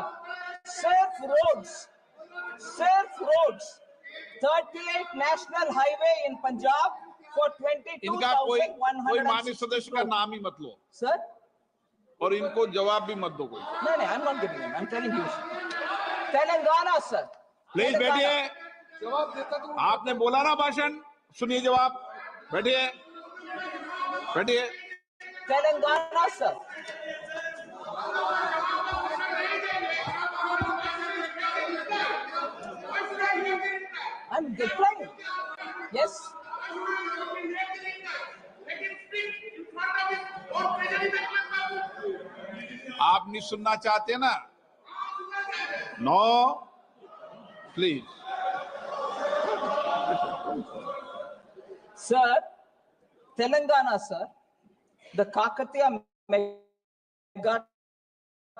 सिर्फ roads 38 national highway in Punjab for 22,160 इनका कोई माननीय सदस्य का नाम ही मत लो सर, और इनको जवाब भी मत दो कोई। नहीं, I'm not giving him, I'm telling you. Telangana sir, please बैठिए। जवाब देता तो आपने बोला ना भाषण, सुनिए जवाब। बैठिए बैठिए। Telangana sir, I'm replying. Yes. आप नहीं सुनना चाहते ना? No, please. Sir, Telangana, sir, the Kakatiya Mega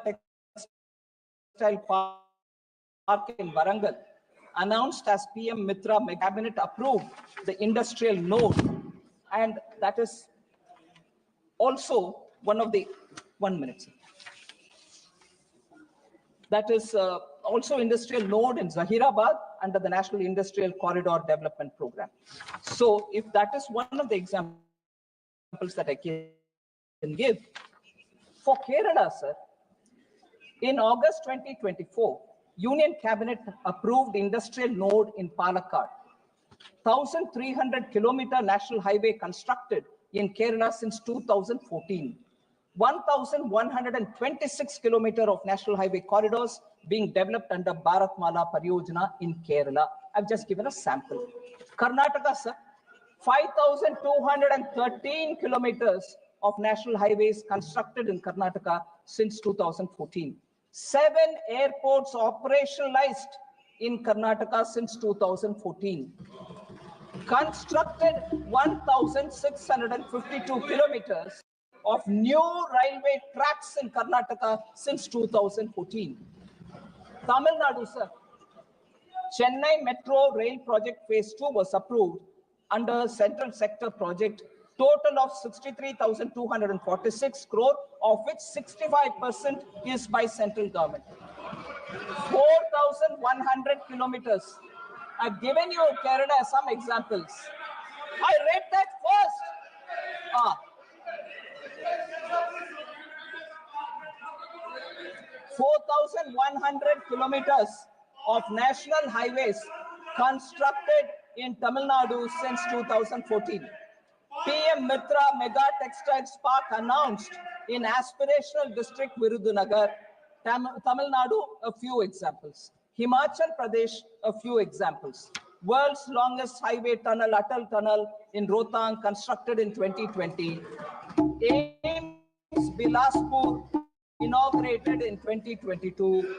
Textile Park in Warangal, announced as PM Mitra, Cabinet approved the industrial node, and that is also one of the 1 minute. Sir. That is also industrial node in Zahirabad under the National Industrial Corridor Development Program. So if that is one of the examples that I can give, for Kerala, sir, in August 2024, Union Cabinet approved industrial node in Palakkad. 1,300 kilometer national highway constructed in Kerala since 2014. 1,126 kilometer of national highway corridors being developed under Bharatmala Pariyojana in Kerala. I've just given a sample. Karnataka, sir, 5,213 kilometers of national highways constructed in Karnataka since 2014. 7 airports operationalized in Karnataka since 2014. Constructed 1,652 kilometers of new railway tracks in Karnataka since 2014. Tamil Nadu, sir, Chennai Metro Rail Project Phase 2 was approved under Central Sector Project, total of 63,246 crore, of which 65% is by central government. 4,100 kilometers. I've given you Kerala some examples. I read that first. 4,100 kilometers of national highways constructed in Tamil Nadu since 2014. PM Mitra Mega Textiles Park announced in aspirational district Virudunagar. Tamil Nadu, a few examples. Himachal Pradesh, a few examples. World's longest highway tunnel, Atal Tunnel in Rohtang, constructed in 2020. AIIMS Bilaspur, inaugurated in 2022.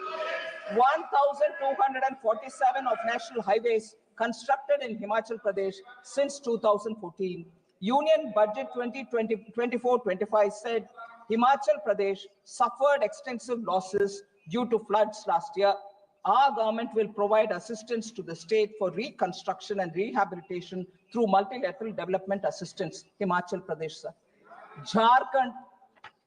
1,247 of national highways constructed in Himachal Pradesh since 2014. Union Budget 2024-25 said Himachal Pradesh suffered extensive losses due to floods last year. Our government will provide assistance to the state for reconstruction and rehabilitation through multilateral development assistance. Himachal Pradesh, sir. Jharkhand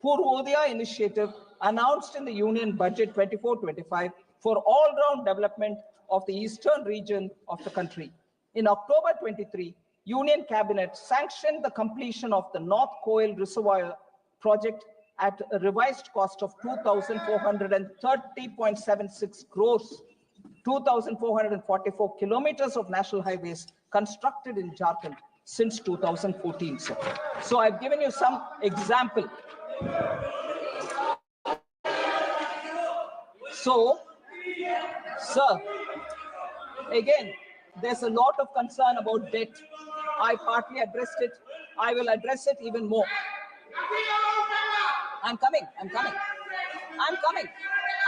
Purvodaya initiative announced in the Union Budget 24-25 for all-round development of the eastern region of the country. In October 23, Union Cabinet sanctioned the completion of the North Koil Reservoir project at a revised cost of 2,430.76 crores. 2,444 kilometers of national highways constructed in Jharkhand since 2014. Sir. So I've given you some example. So Sir, again, there's a lot of concern about debt. I partly addressed it. I will address it even more. I'm coming. I'm coming. I'm coming.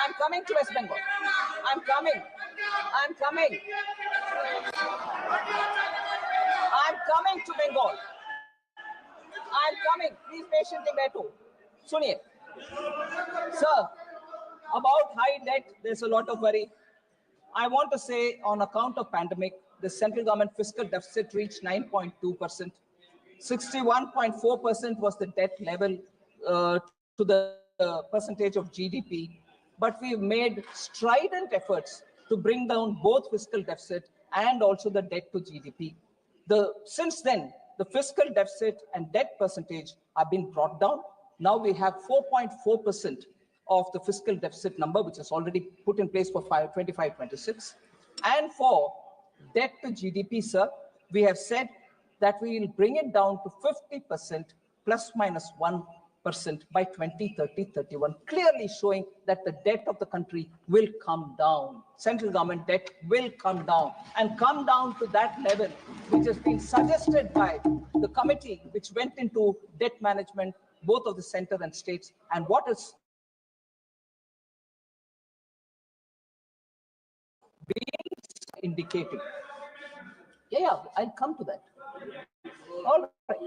I'm coming to West Bengal. I'm coming. I'm coming. I'm coming to Bengal. I'm coming. Please patiently wait. Suniye. Sir, about high debt, there's a lot of worry. I want to say on account of pandemic, the central government fiscal deficit reached 9.2%. 61.4% was the debt level to the percentage of GDP. But we've made strident efforts to bring down both fiscal deficit and also the debt to GDP. Since then, the fiscal deficit and debt percentage have been brought down. Now we have 4.4% of the fiscal deficit number, which is already put in place for 25-26. And for debt to GDP, sir, we have said that we will bring it down to 50% plus minus 1% by 2030-31, clearly showing that the debt of the country will come down. Central government debt will come down and come down to that level, which has been suggested by the committee which went into debt management, both of the center and states, and what is being indicated. Yeah, I'll come to that. All right.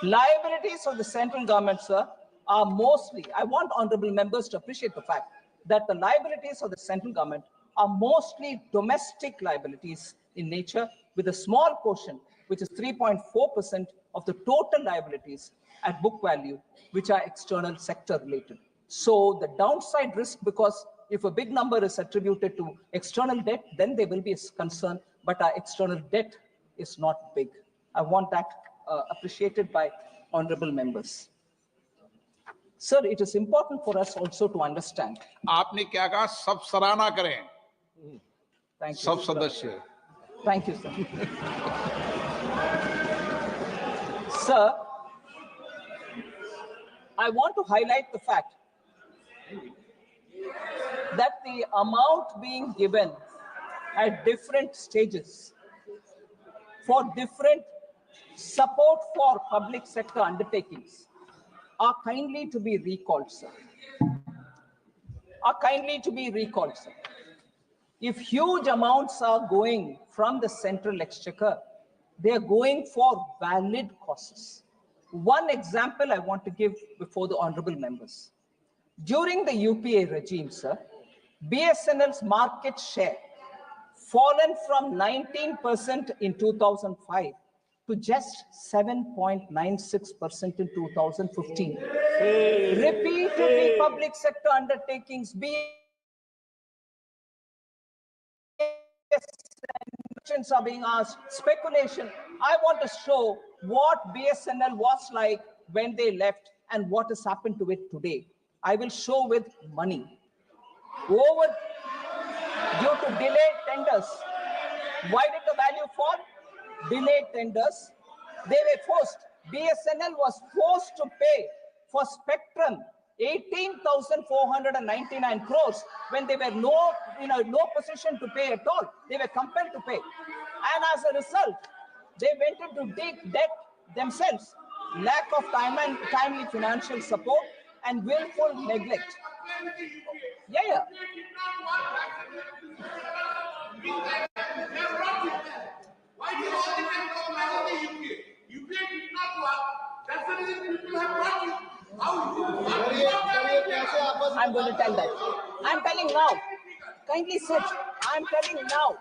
Liabilities of the central government, sir, are mostly, I want honorable members to appreciate the fact that the liabilities of the central government are mostly domestic liabilities in nature, with a small portion, which is 3.4% of the total liabilities at book value, which are external sector related. So the downside risk, because if a big number is attributed to external debt, then there will be a concern, but our external debt is not big. I want that appreciated by honorable members. Sir, it is important for us also to understand. आपने क्या कहा? सब सराहना करें. Thank you. सब सदस्य. Thank you, sir. Sir, I want to highlight the fact that the amount being given at different stages for different support for public sector undertakings are kindly to be recalled, sir. Are kindly to be recalled, sir. If huge amounts are going from the central exchequer, they are going for valid causes. One example I want to give before the honorable members. During the UPA regime, sir, BSNL's market share fallen from 19% in 2005 to just 7.96% in 2015. Repeatedly, public sector undertakings, questions are being asked, speculation. I want to show what BSNL was like when they left and what has happened to it today. I will show with money. Due to delayed tenders. Why did the value fall? Delayed tenders. They were forced. BSNL was forced to pay for spectrum 18,499 crores when they were no position to pay at all. They were compelled to pay. And as a result, they went into deep debt themselves. Lack of timely financial support and willful neglect. Yeah. Why do you only can go back to the UK? UK did not work. That's the reason people have brought you. I'm going to tell that. I'm telling now. Kindly sit. I'm telling now.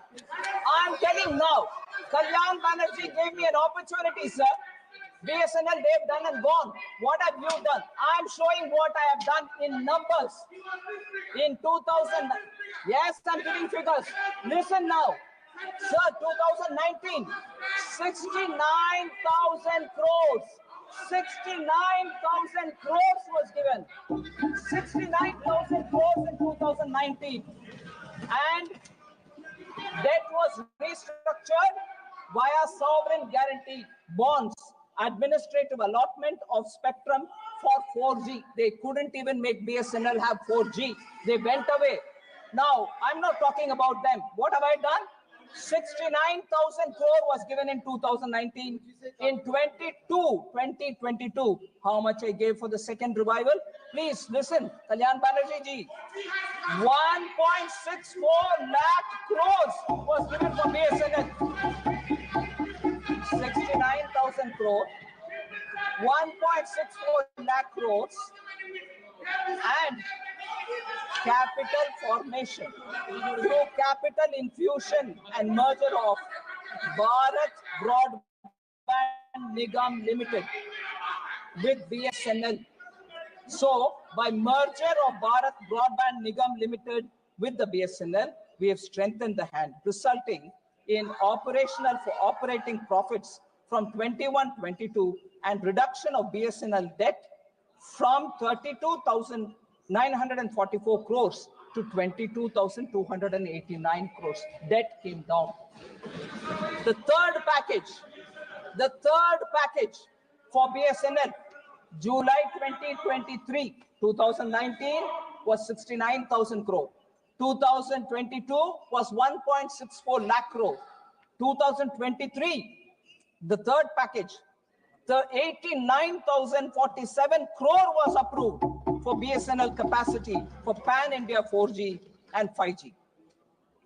I'm telling now. Kalyan Banerjee gave me an opportunity, sir. BSNL, they've done and gone. What have you done? I'm showing what I have done in numbers. In 2000, yes, I'm giving figures. Listen now. Sir, 2019, 69,000 crores. 69,000 crores was given. 69,000 crores in 2019. And debt was restructured via sovereign guarantee bonds, administrative allotment of spectrum for 4G. They couldn't even make BSNL have 4G. They went away. Now, I'm not talking about them. What have I done? 69,000 crore was given in 2019. In 2022, how much I gave for the second revival? Please listen, Kalyan Banerjee ji. 1.64 lakh crores was given for BSNL. 69,000 crore, 1.64 lakh crores, and capital formation through capital infusion and merger of Bharat Broadband Nigam Limited with BSNL. So, by merger of Bharat Broadband Nigam Limited with the BSNL, we have strengthened the hand, resulting in operating profits from 21-22 and reduction of BSNL debt from 32,944 crores to 22,289 crores. Debt came down. The third package for BSNL, July 2023, 2019 was 69,000 crore. 2022 was 1.64 lakh crore. 2023, the third package, the 89,047 crore was approved for BSNL capacity for pan-India 4G and 5G.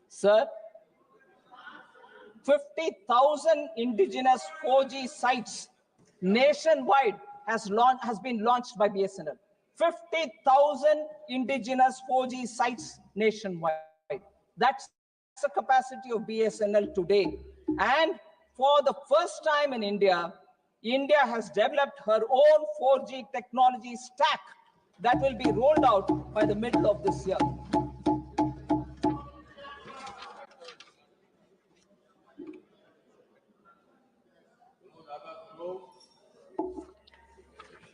Sir, 50,000 indigenous 4G sites nationwide has been launched by BSNL. 50,000 indigenous 4G sites nationwide. That's the capacity of BSNL today. And for the first time in India, India has developed her own 4G technology stack that will be rolled out by the middle of this year.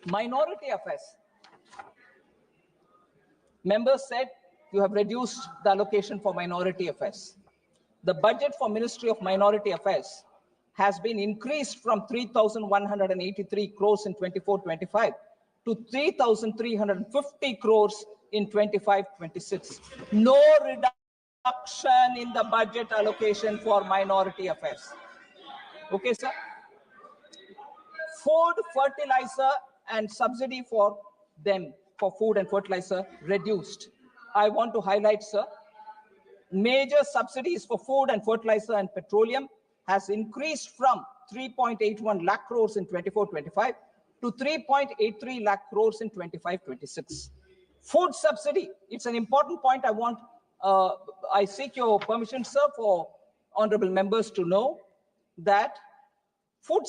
Minority affairs. Members said you have reduced the allocation for minority affairs. The budget for Ministry of Minority Affairs has been increased from 3,183 crores in 24-25 to 3,350 crores in 25-26. No reduction in the budget allocation for minority affairs. Okay, sir. Food, fertilizer, and subsidy for them for food and fertilizer reduced. I want to highlight, sir, major subsidies for food and fertilizer and petroleum has increased from 3.81 lakh crores in 24-25 to 3.83 lakh crores in 25-26. Food subsidy, it's an important point I seek your permission, sir, for honorable members to know that food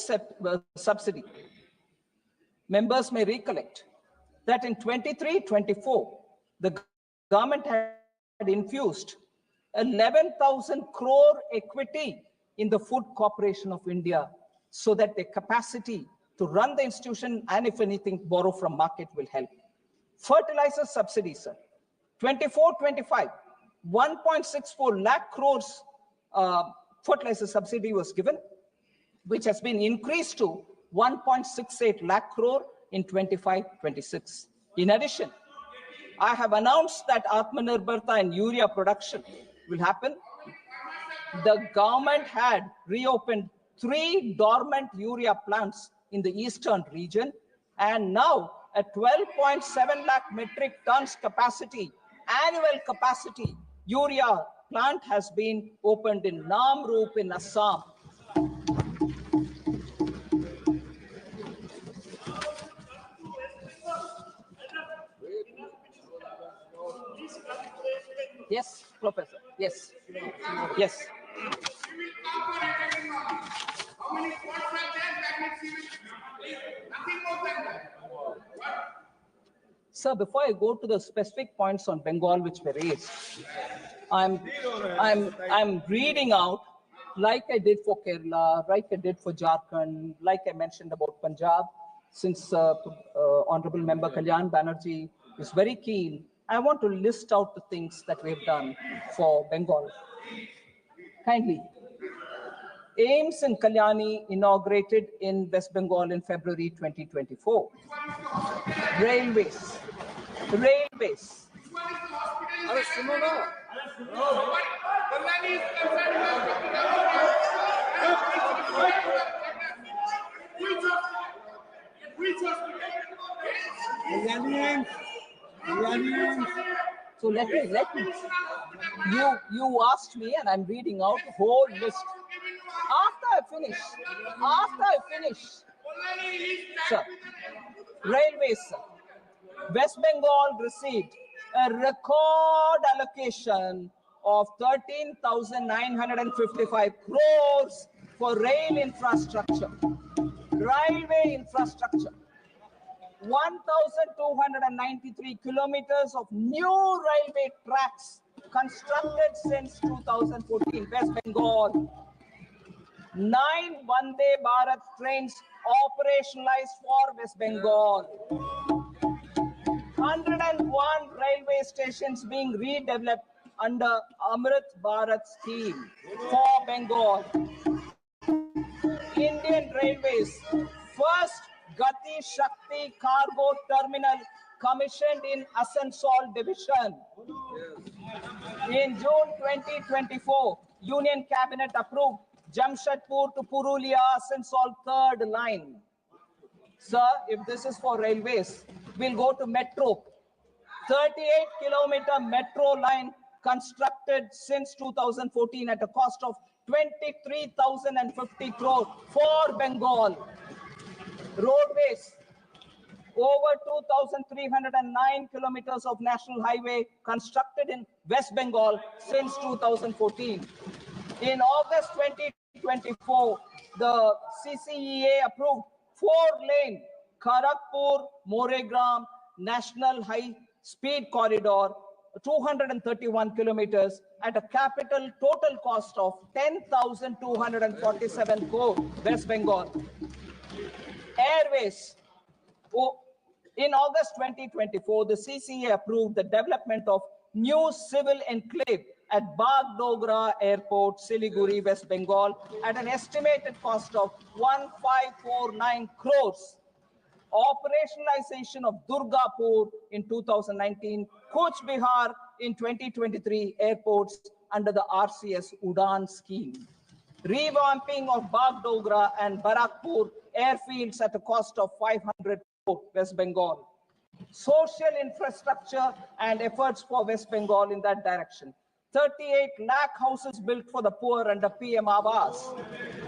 subsidy, members may recollect that in 23-24, the government had infused 11,000 crore equity in the Food Corporation of India so that their capacity to run the institution and, if anything, borrow from market will help. Fertilizer subsidy, sir. 24-25, 1.64 lakh crores fertilizer subsidy was given, which has been increased to 1.68 lakh crore in 25-26. In addition, I have announced that Atmanirbharta and urea production will happen. The government had reopened 3 dormant urea plants in the eastern region, and now a 12.7 lakh metric tons capacity, annual capacity, urea plant has been opened in Namrup in Assam. Yes, Professor. Yes. Yes. How many spots are there? That means nothing more than that. Sir, before I go to the specific points on Bengal which were raised, I'm reading out, like I did for Kerala, like I did for Jharkhand, like I mentioned about Punjab, since Honorable Member Kalyan Banerjee is very keen, I want to list out the things that we have done for Bengal. Kindly. AIMS in Kalyani inaugurated in West Bengal in February 2024. Railways. Kalani is concerned which So let me. You asked me, and I'm reading out the whole list. After I finish, sir, railways, sir. West Bengal received a record allocation of 13,955 crores for rail infrastructure, railway infrastructure. 1,293 kilometers of new railway tracks constructed since 2014, West Bengal. 9 Vande Bharat trains operationalized for West Bengal. 101 railway stations being redeveloped under Amrit Bharat scheme for Bengal. Indian Railways first Gati Shakti cargo terminal commissioned in Sansad division. In June 2024, Union Cabinet approved Jamshedpur to Purulia Sansad third line. Sir, if this is for railways, we'll go to metro. 38-kilometer metro line constructed since 2014 at a cost of 23,050 crore for Bengal. Roadways, over 2,309 kilometers of national highway constructed in West Bengal since 2014. In August 2024, the CCEA approved 4-lane Kharagpur-Moregram National High Speed Corridor, 231 kilometers at a capital total cost of 10,247 crore, West Bengal. Airways. In August 2024, the CCA approved the development of new civil enclave at Bagdogra Airport, Siliguri, West Bengal, at an estimated cost of 1,549 crores. Operationalization of Durgapur in 2019, Kuch Bihar in 2023 airports under the RCS Udan scheme. Revamping of Bagdogra and Barakpur airfields at a cost of 500 crore, West Bengal. Social infrastructure and efforts for West Bengal in that direction. 38 lakh houses built for the poor under PM Awas.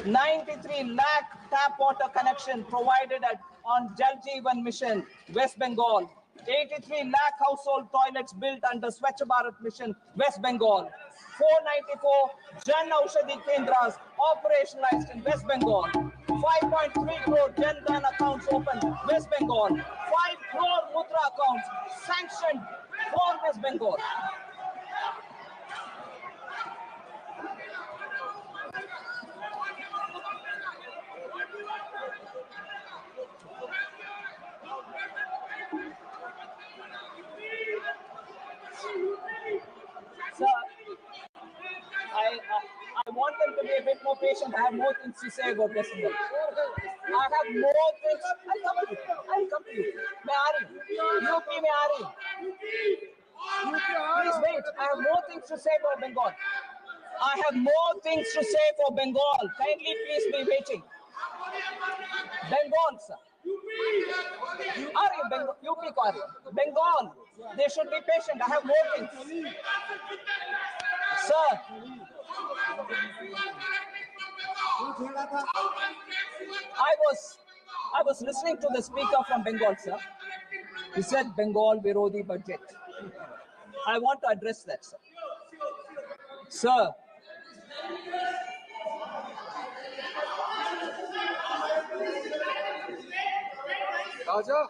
93 lakh tap water connection provided on Jal Jeevan Mission, West Bengal. 83 lakh household toilets built under Swachh Bharat Mission, West Bengal. 494 Jan Aushadhi Kendras operationalized in West Bengal. 5.3 crore Jan Dhan accounts opened, West Bengal. 5 crore Mudra accounts sanctioned for West Bengal. Sir, I want them to be a bit more patient. I have more things to say about West Bengal. I have more things. I'll come to you. मैं आ रही हूँ. UP में आ रही हूँ. Please wait. I have more things to say about Bengal. I have more things to say for Bengal. Kindly please be waiting. Bengal, sir. Are you Bengal? UP को आ रही हूँ. Bengal. They should be patient. I have more things. Sir. I was listening to the speaker from Bengal, sir. He said Bengal Virodi budget. I want to address that, sir. Sir. Raja.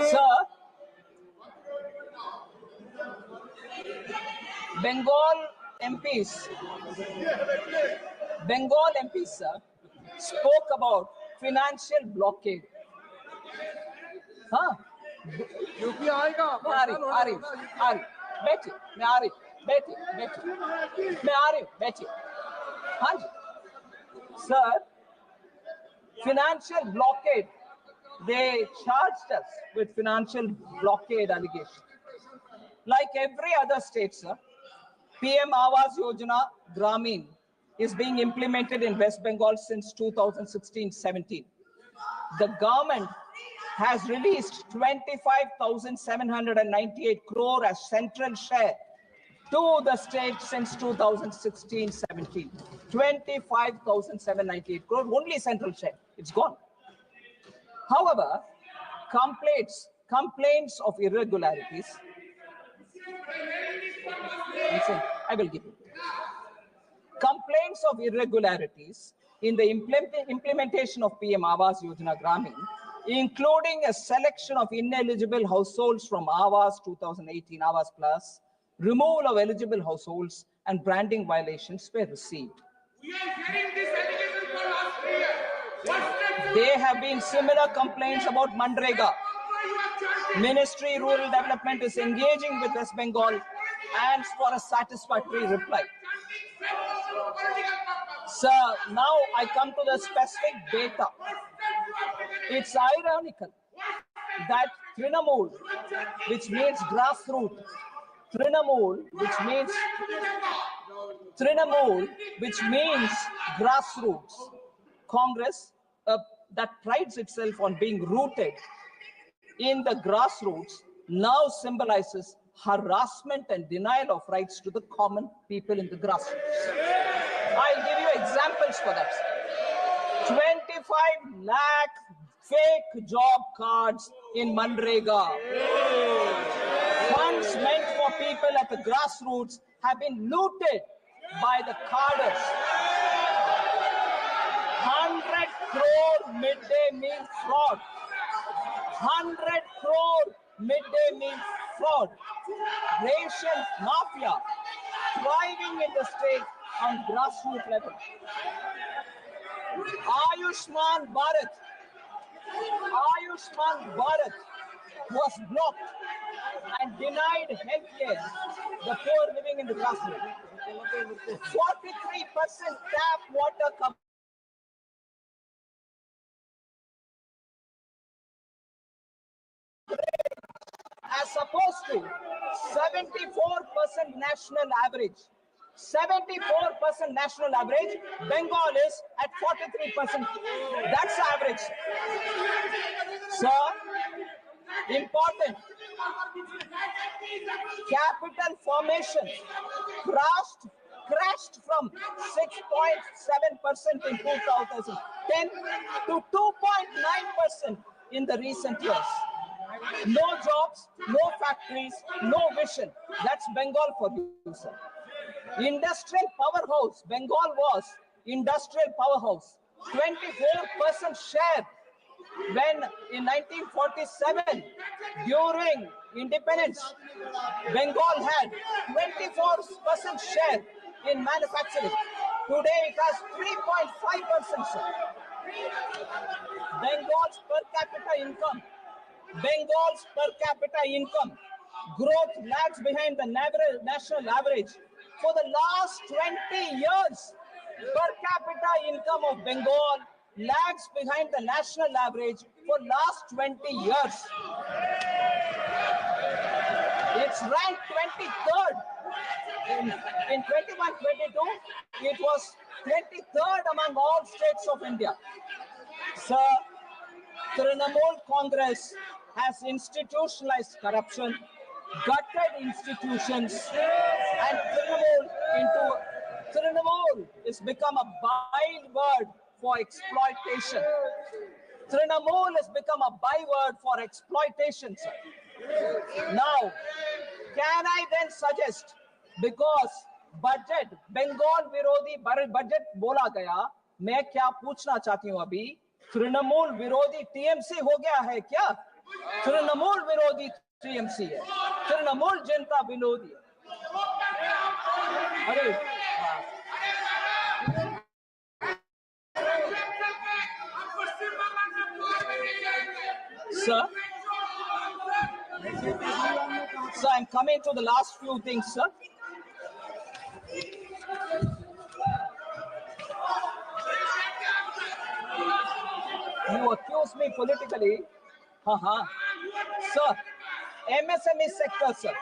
Sir. Bengal MPs, sir, spoke about financial blockade. Huh? UP आएगा आ रही, बैठिए, मैं आ रही, बैठिए, हाँ जी, sir, financial blockade, they charged us with financial blockade allegation. Like every other state, sir, PM Awas Yojana Gramin is being implemented in West Bengal since 2016-17. The government has released 25,798 crore as central share to the state since 2016-17. 25,798 crore, only central share. It's gone. However, complaints of irregularities. Listen, I will give you. Complaints of irregularities in the implementation of PM Awas Yojana Gramin, including a selection of ineligible households from Awas 2018 Awas Plus, removal of eligible households, and branding violations were received. We are hearing this allegation for last 3 years. What steps There have been similar complaints about Mandrega. Ministry Rural Development is engaging with West Bengal and for a satisfactory reply. Sir, now I come to the specific data. It's ironical that Trinamool, which means grassroots, Trinamool, which means grassroots, Congress that prides itself on being rooted in the grassroots now symbolizes harassment and denial of rights to the common people in the grassroots. I'll give you examples for that. 25 lakh fake job cards in Mandrega. Funds meant for people at the grassroots have been looted by the carders. 100 crore midday meal fraud. 100 crore midday meal fraud. Ration mafia thriving in the state on grassroots level. Ayushman Bharat was blocked and denied health care. The poor living in the grassroots. 43% tap water coverage. As opposed to 74% national average. 74% national average, Bengal is at 43%. That's the average. Sir, important. Capital formation crashed from 6.7% in 2010 to 2.9% in the recent years. No jobs, no factories, no vision. That's Bengal for you, sir. Industrial powerhouse. Bengal was industrial powerhouse. 24% share when in 1947, during independence, Bengal had 24% share in manufacturing. Today it has 3.5%, sir. Bengal's per capita income growth lags behind the national average. For the last 20 years, per capita income of Bengal lags behind the national average for last 20 years. It's ranked 23rd. In 21-22, it was 23rd among all states of India. Sir, Trinamool Congress has institutionalized corruption, gutted institutions, and Trinamool has become a byword for exploitation. Trinamool has become a byword for exploitation, sir. Now, can I then suggest, because budget, Bengal विरोधी budget बोला गया, मैं क्या पूछना चाहती हूँ अभी, तृणमूल विरोधी टीएमसी हो गया है क्या? तृणमूल विरोधी टीएमसी है, तृणमूल जनता विरोधी है. अरे sir, I'm coming to the last few things, sir. You accuse me politically. Sir, MSME sector, sir,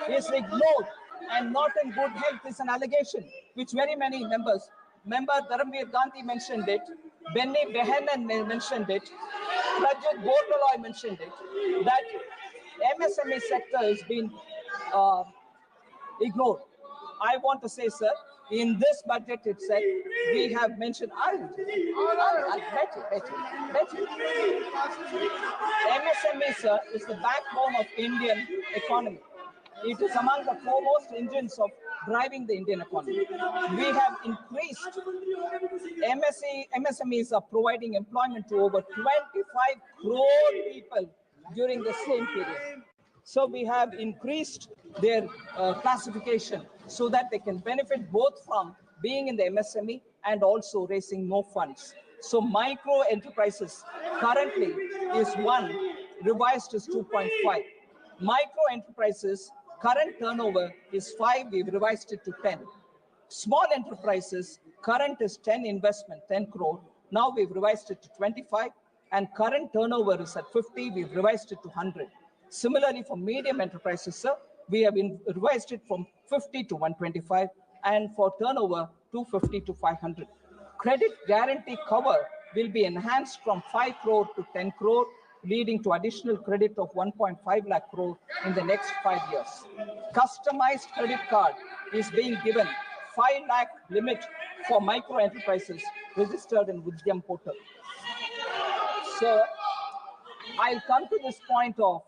is ignored. and not in good health is an allegation which very many members, member Dharamveer Gandhi mentioned it, Benny Behanan mentioned it, Rajat Bordaloy mentioned it, that MSME sector has been uh, ignored. I want to say, sir, in this budget itself, we have mentioned, I'll bet you. MSME, sir, is the backbone of Indian economy. It is among the foremost engines of driving the Indian economy. We have increased MSMEs are providing employment to over 25 crore people during the same period. So we have increased their classification so that they can benefit both from being in the MSME and also raising more funds. So micro enterprises currently is 1, revised is 2.5. Micro enterprises current turnover is 5, we've revised it to 10. Small enterprises, current is 10 investment, 10 crore. Now we've revised it to 25, and current turnover is at 50, we've revised it to 100. Similarly, for medium enterprises, sir, we have revised it from 50 to 125, and for turnover, 250 to 500. Credit guarantee cover will be enhanced from 5 crore to 10 crore, leading to additional credit of 1.5 lakh crore in the next 5 years. Customized credit card is being given 5 lakh limit for micro enterprises registered in Udyam portal. So I'll come to this point of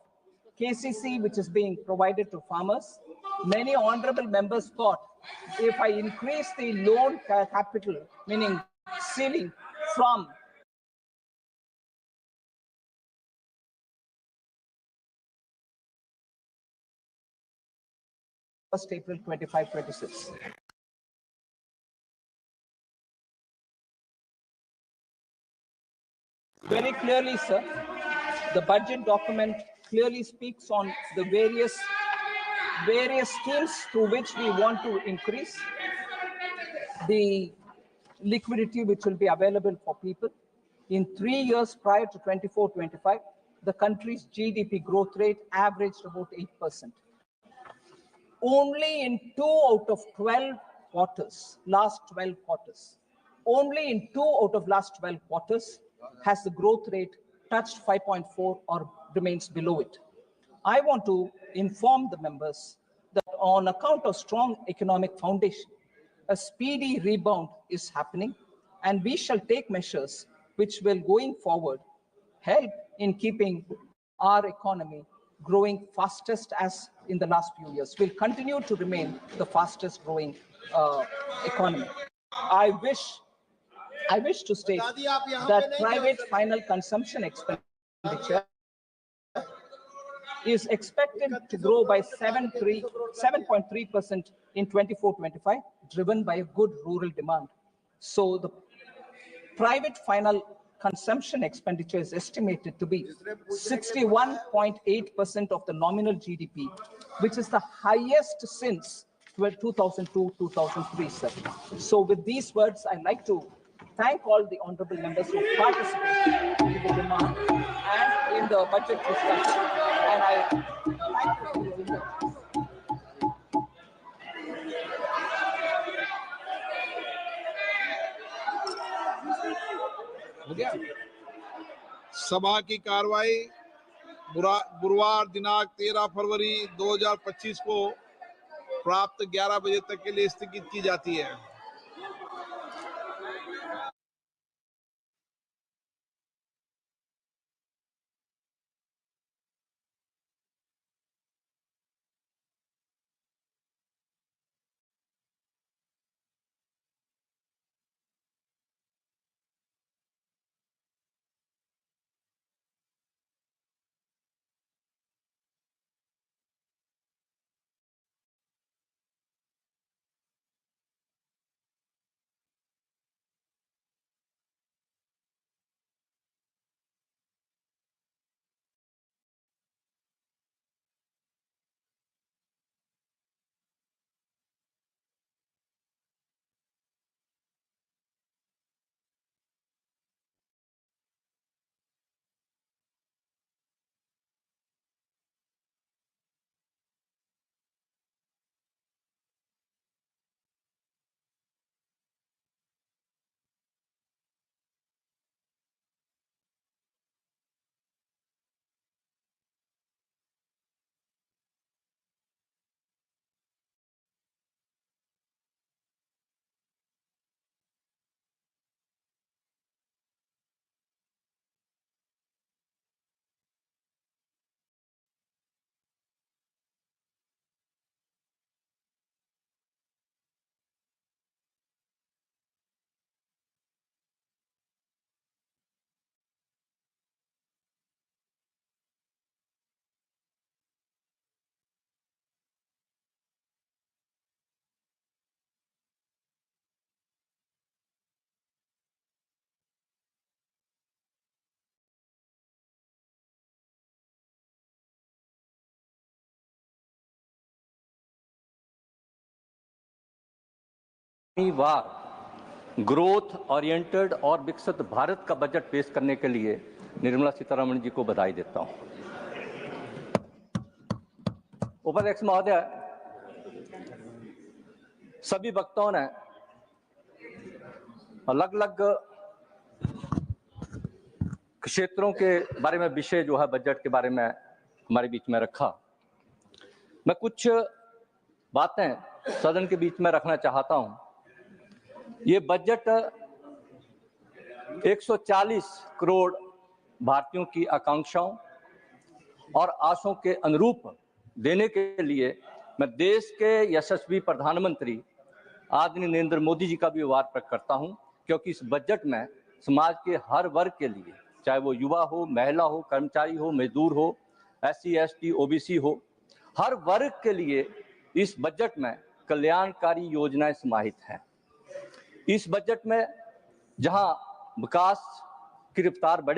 KCC, which is being provided to farmers. Many honorable members thought if I increase the loan capital, meaning ceiling from 1st April 25-26. Very clearly, sir, the budget document clearly speaks on the various schemes through which we want to increase the liquidity which will be available for people. In 3 years prior to 24-25, the country's GDP growth rate averaged about 8%. Only in 2 out of 12 quarters, last 12 quarters, only in 2 out of last 12 quarters has the growth rate touched 5.4 or remains below it. I want to inform the members that on account of strong economic foundation, a speedy rebound is happening, and we shall take measures which will, going forward, help in keeping our economy growing fastest as in the last few years. Will continue to remain the fastest growing economy. I wish to state that private final consumption expenditure is expected to grow by 7.3% in 24-25, driven by a good rural demand. So the private final consumption expenditure is estimated to be 61.8% of the nominal GDP, which is the highest since 2002-2003, sir. So with these words, I'd like to thank all the honorable members who participated in the demand and in the budget discussion. And I thank you for your indulgence. हो गया सभा की कार्रवाई गुरुवार दिनांक 13 फरवरी 2025 को प्राप्त 11 बजे तक के लिए स्थगित की जाती है। वार ग्रोथ ओरिएंटेड और विकसित भारत का बजट पेश करने के लिए निर्मला सीतारमण जी को बधाई देता हूं। उपाध्यक्ष महोदय, सभी वक्ताओं ने अलग अलग क्षेत्रों के बारे में विषय जो है बजट के बारे में हमारे बीच में रखा। मैं कुछ बातें सदन के बीच में रखना चाहता हूं। ये बजट 140 करोड़ भारतीयों की आकांक्षाओं और आशाओं के अनुरूप देने के लिए मैं देश के यशस्वी प्रधानमंत्री आदरणीय नरेंद्र मोदी जी का भी आभार प्रकट करता हूं, क्योंकि इस बजट में समाज के हर वर्ग के लिए, चाहे वो युवा हो, महिला हो, कर्मचारी हो, मजदूर हो, SC, ST, OBC हो, हर वर्ग के लिए इस बजट में कल्याणकारी योजनाएं समाहित हैं। इस बजट में जहां विकास की रफ्तार बढ़ी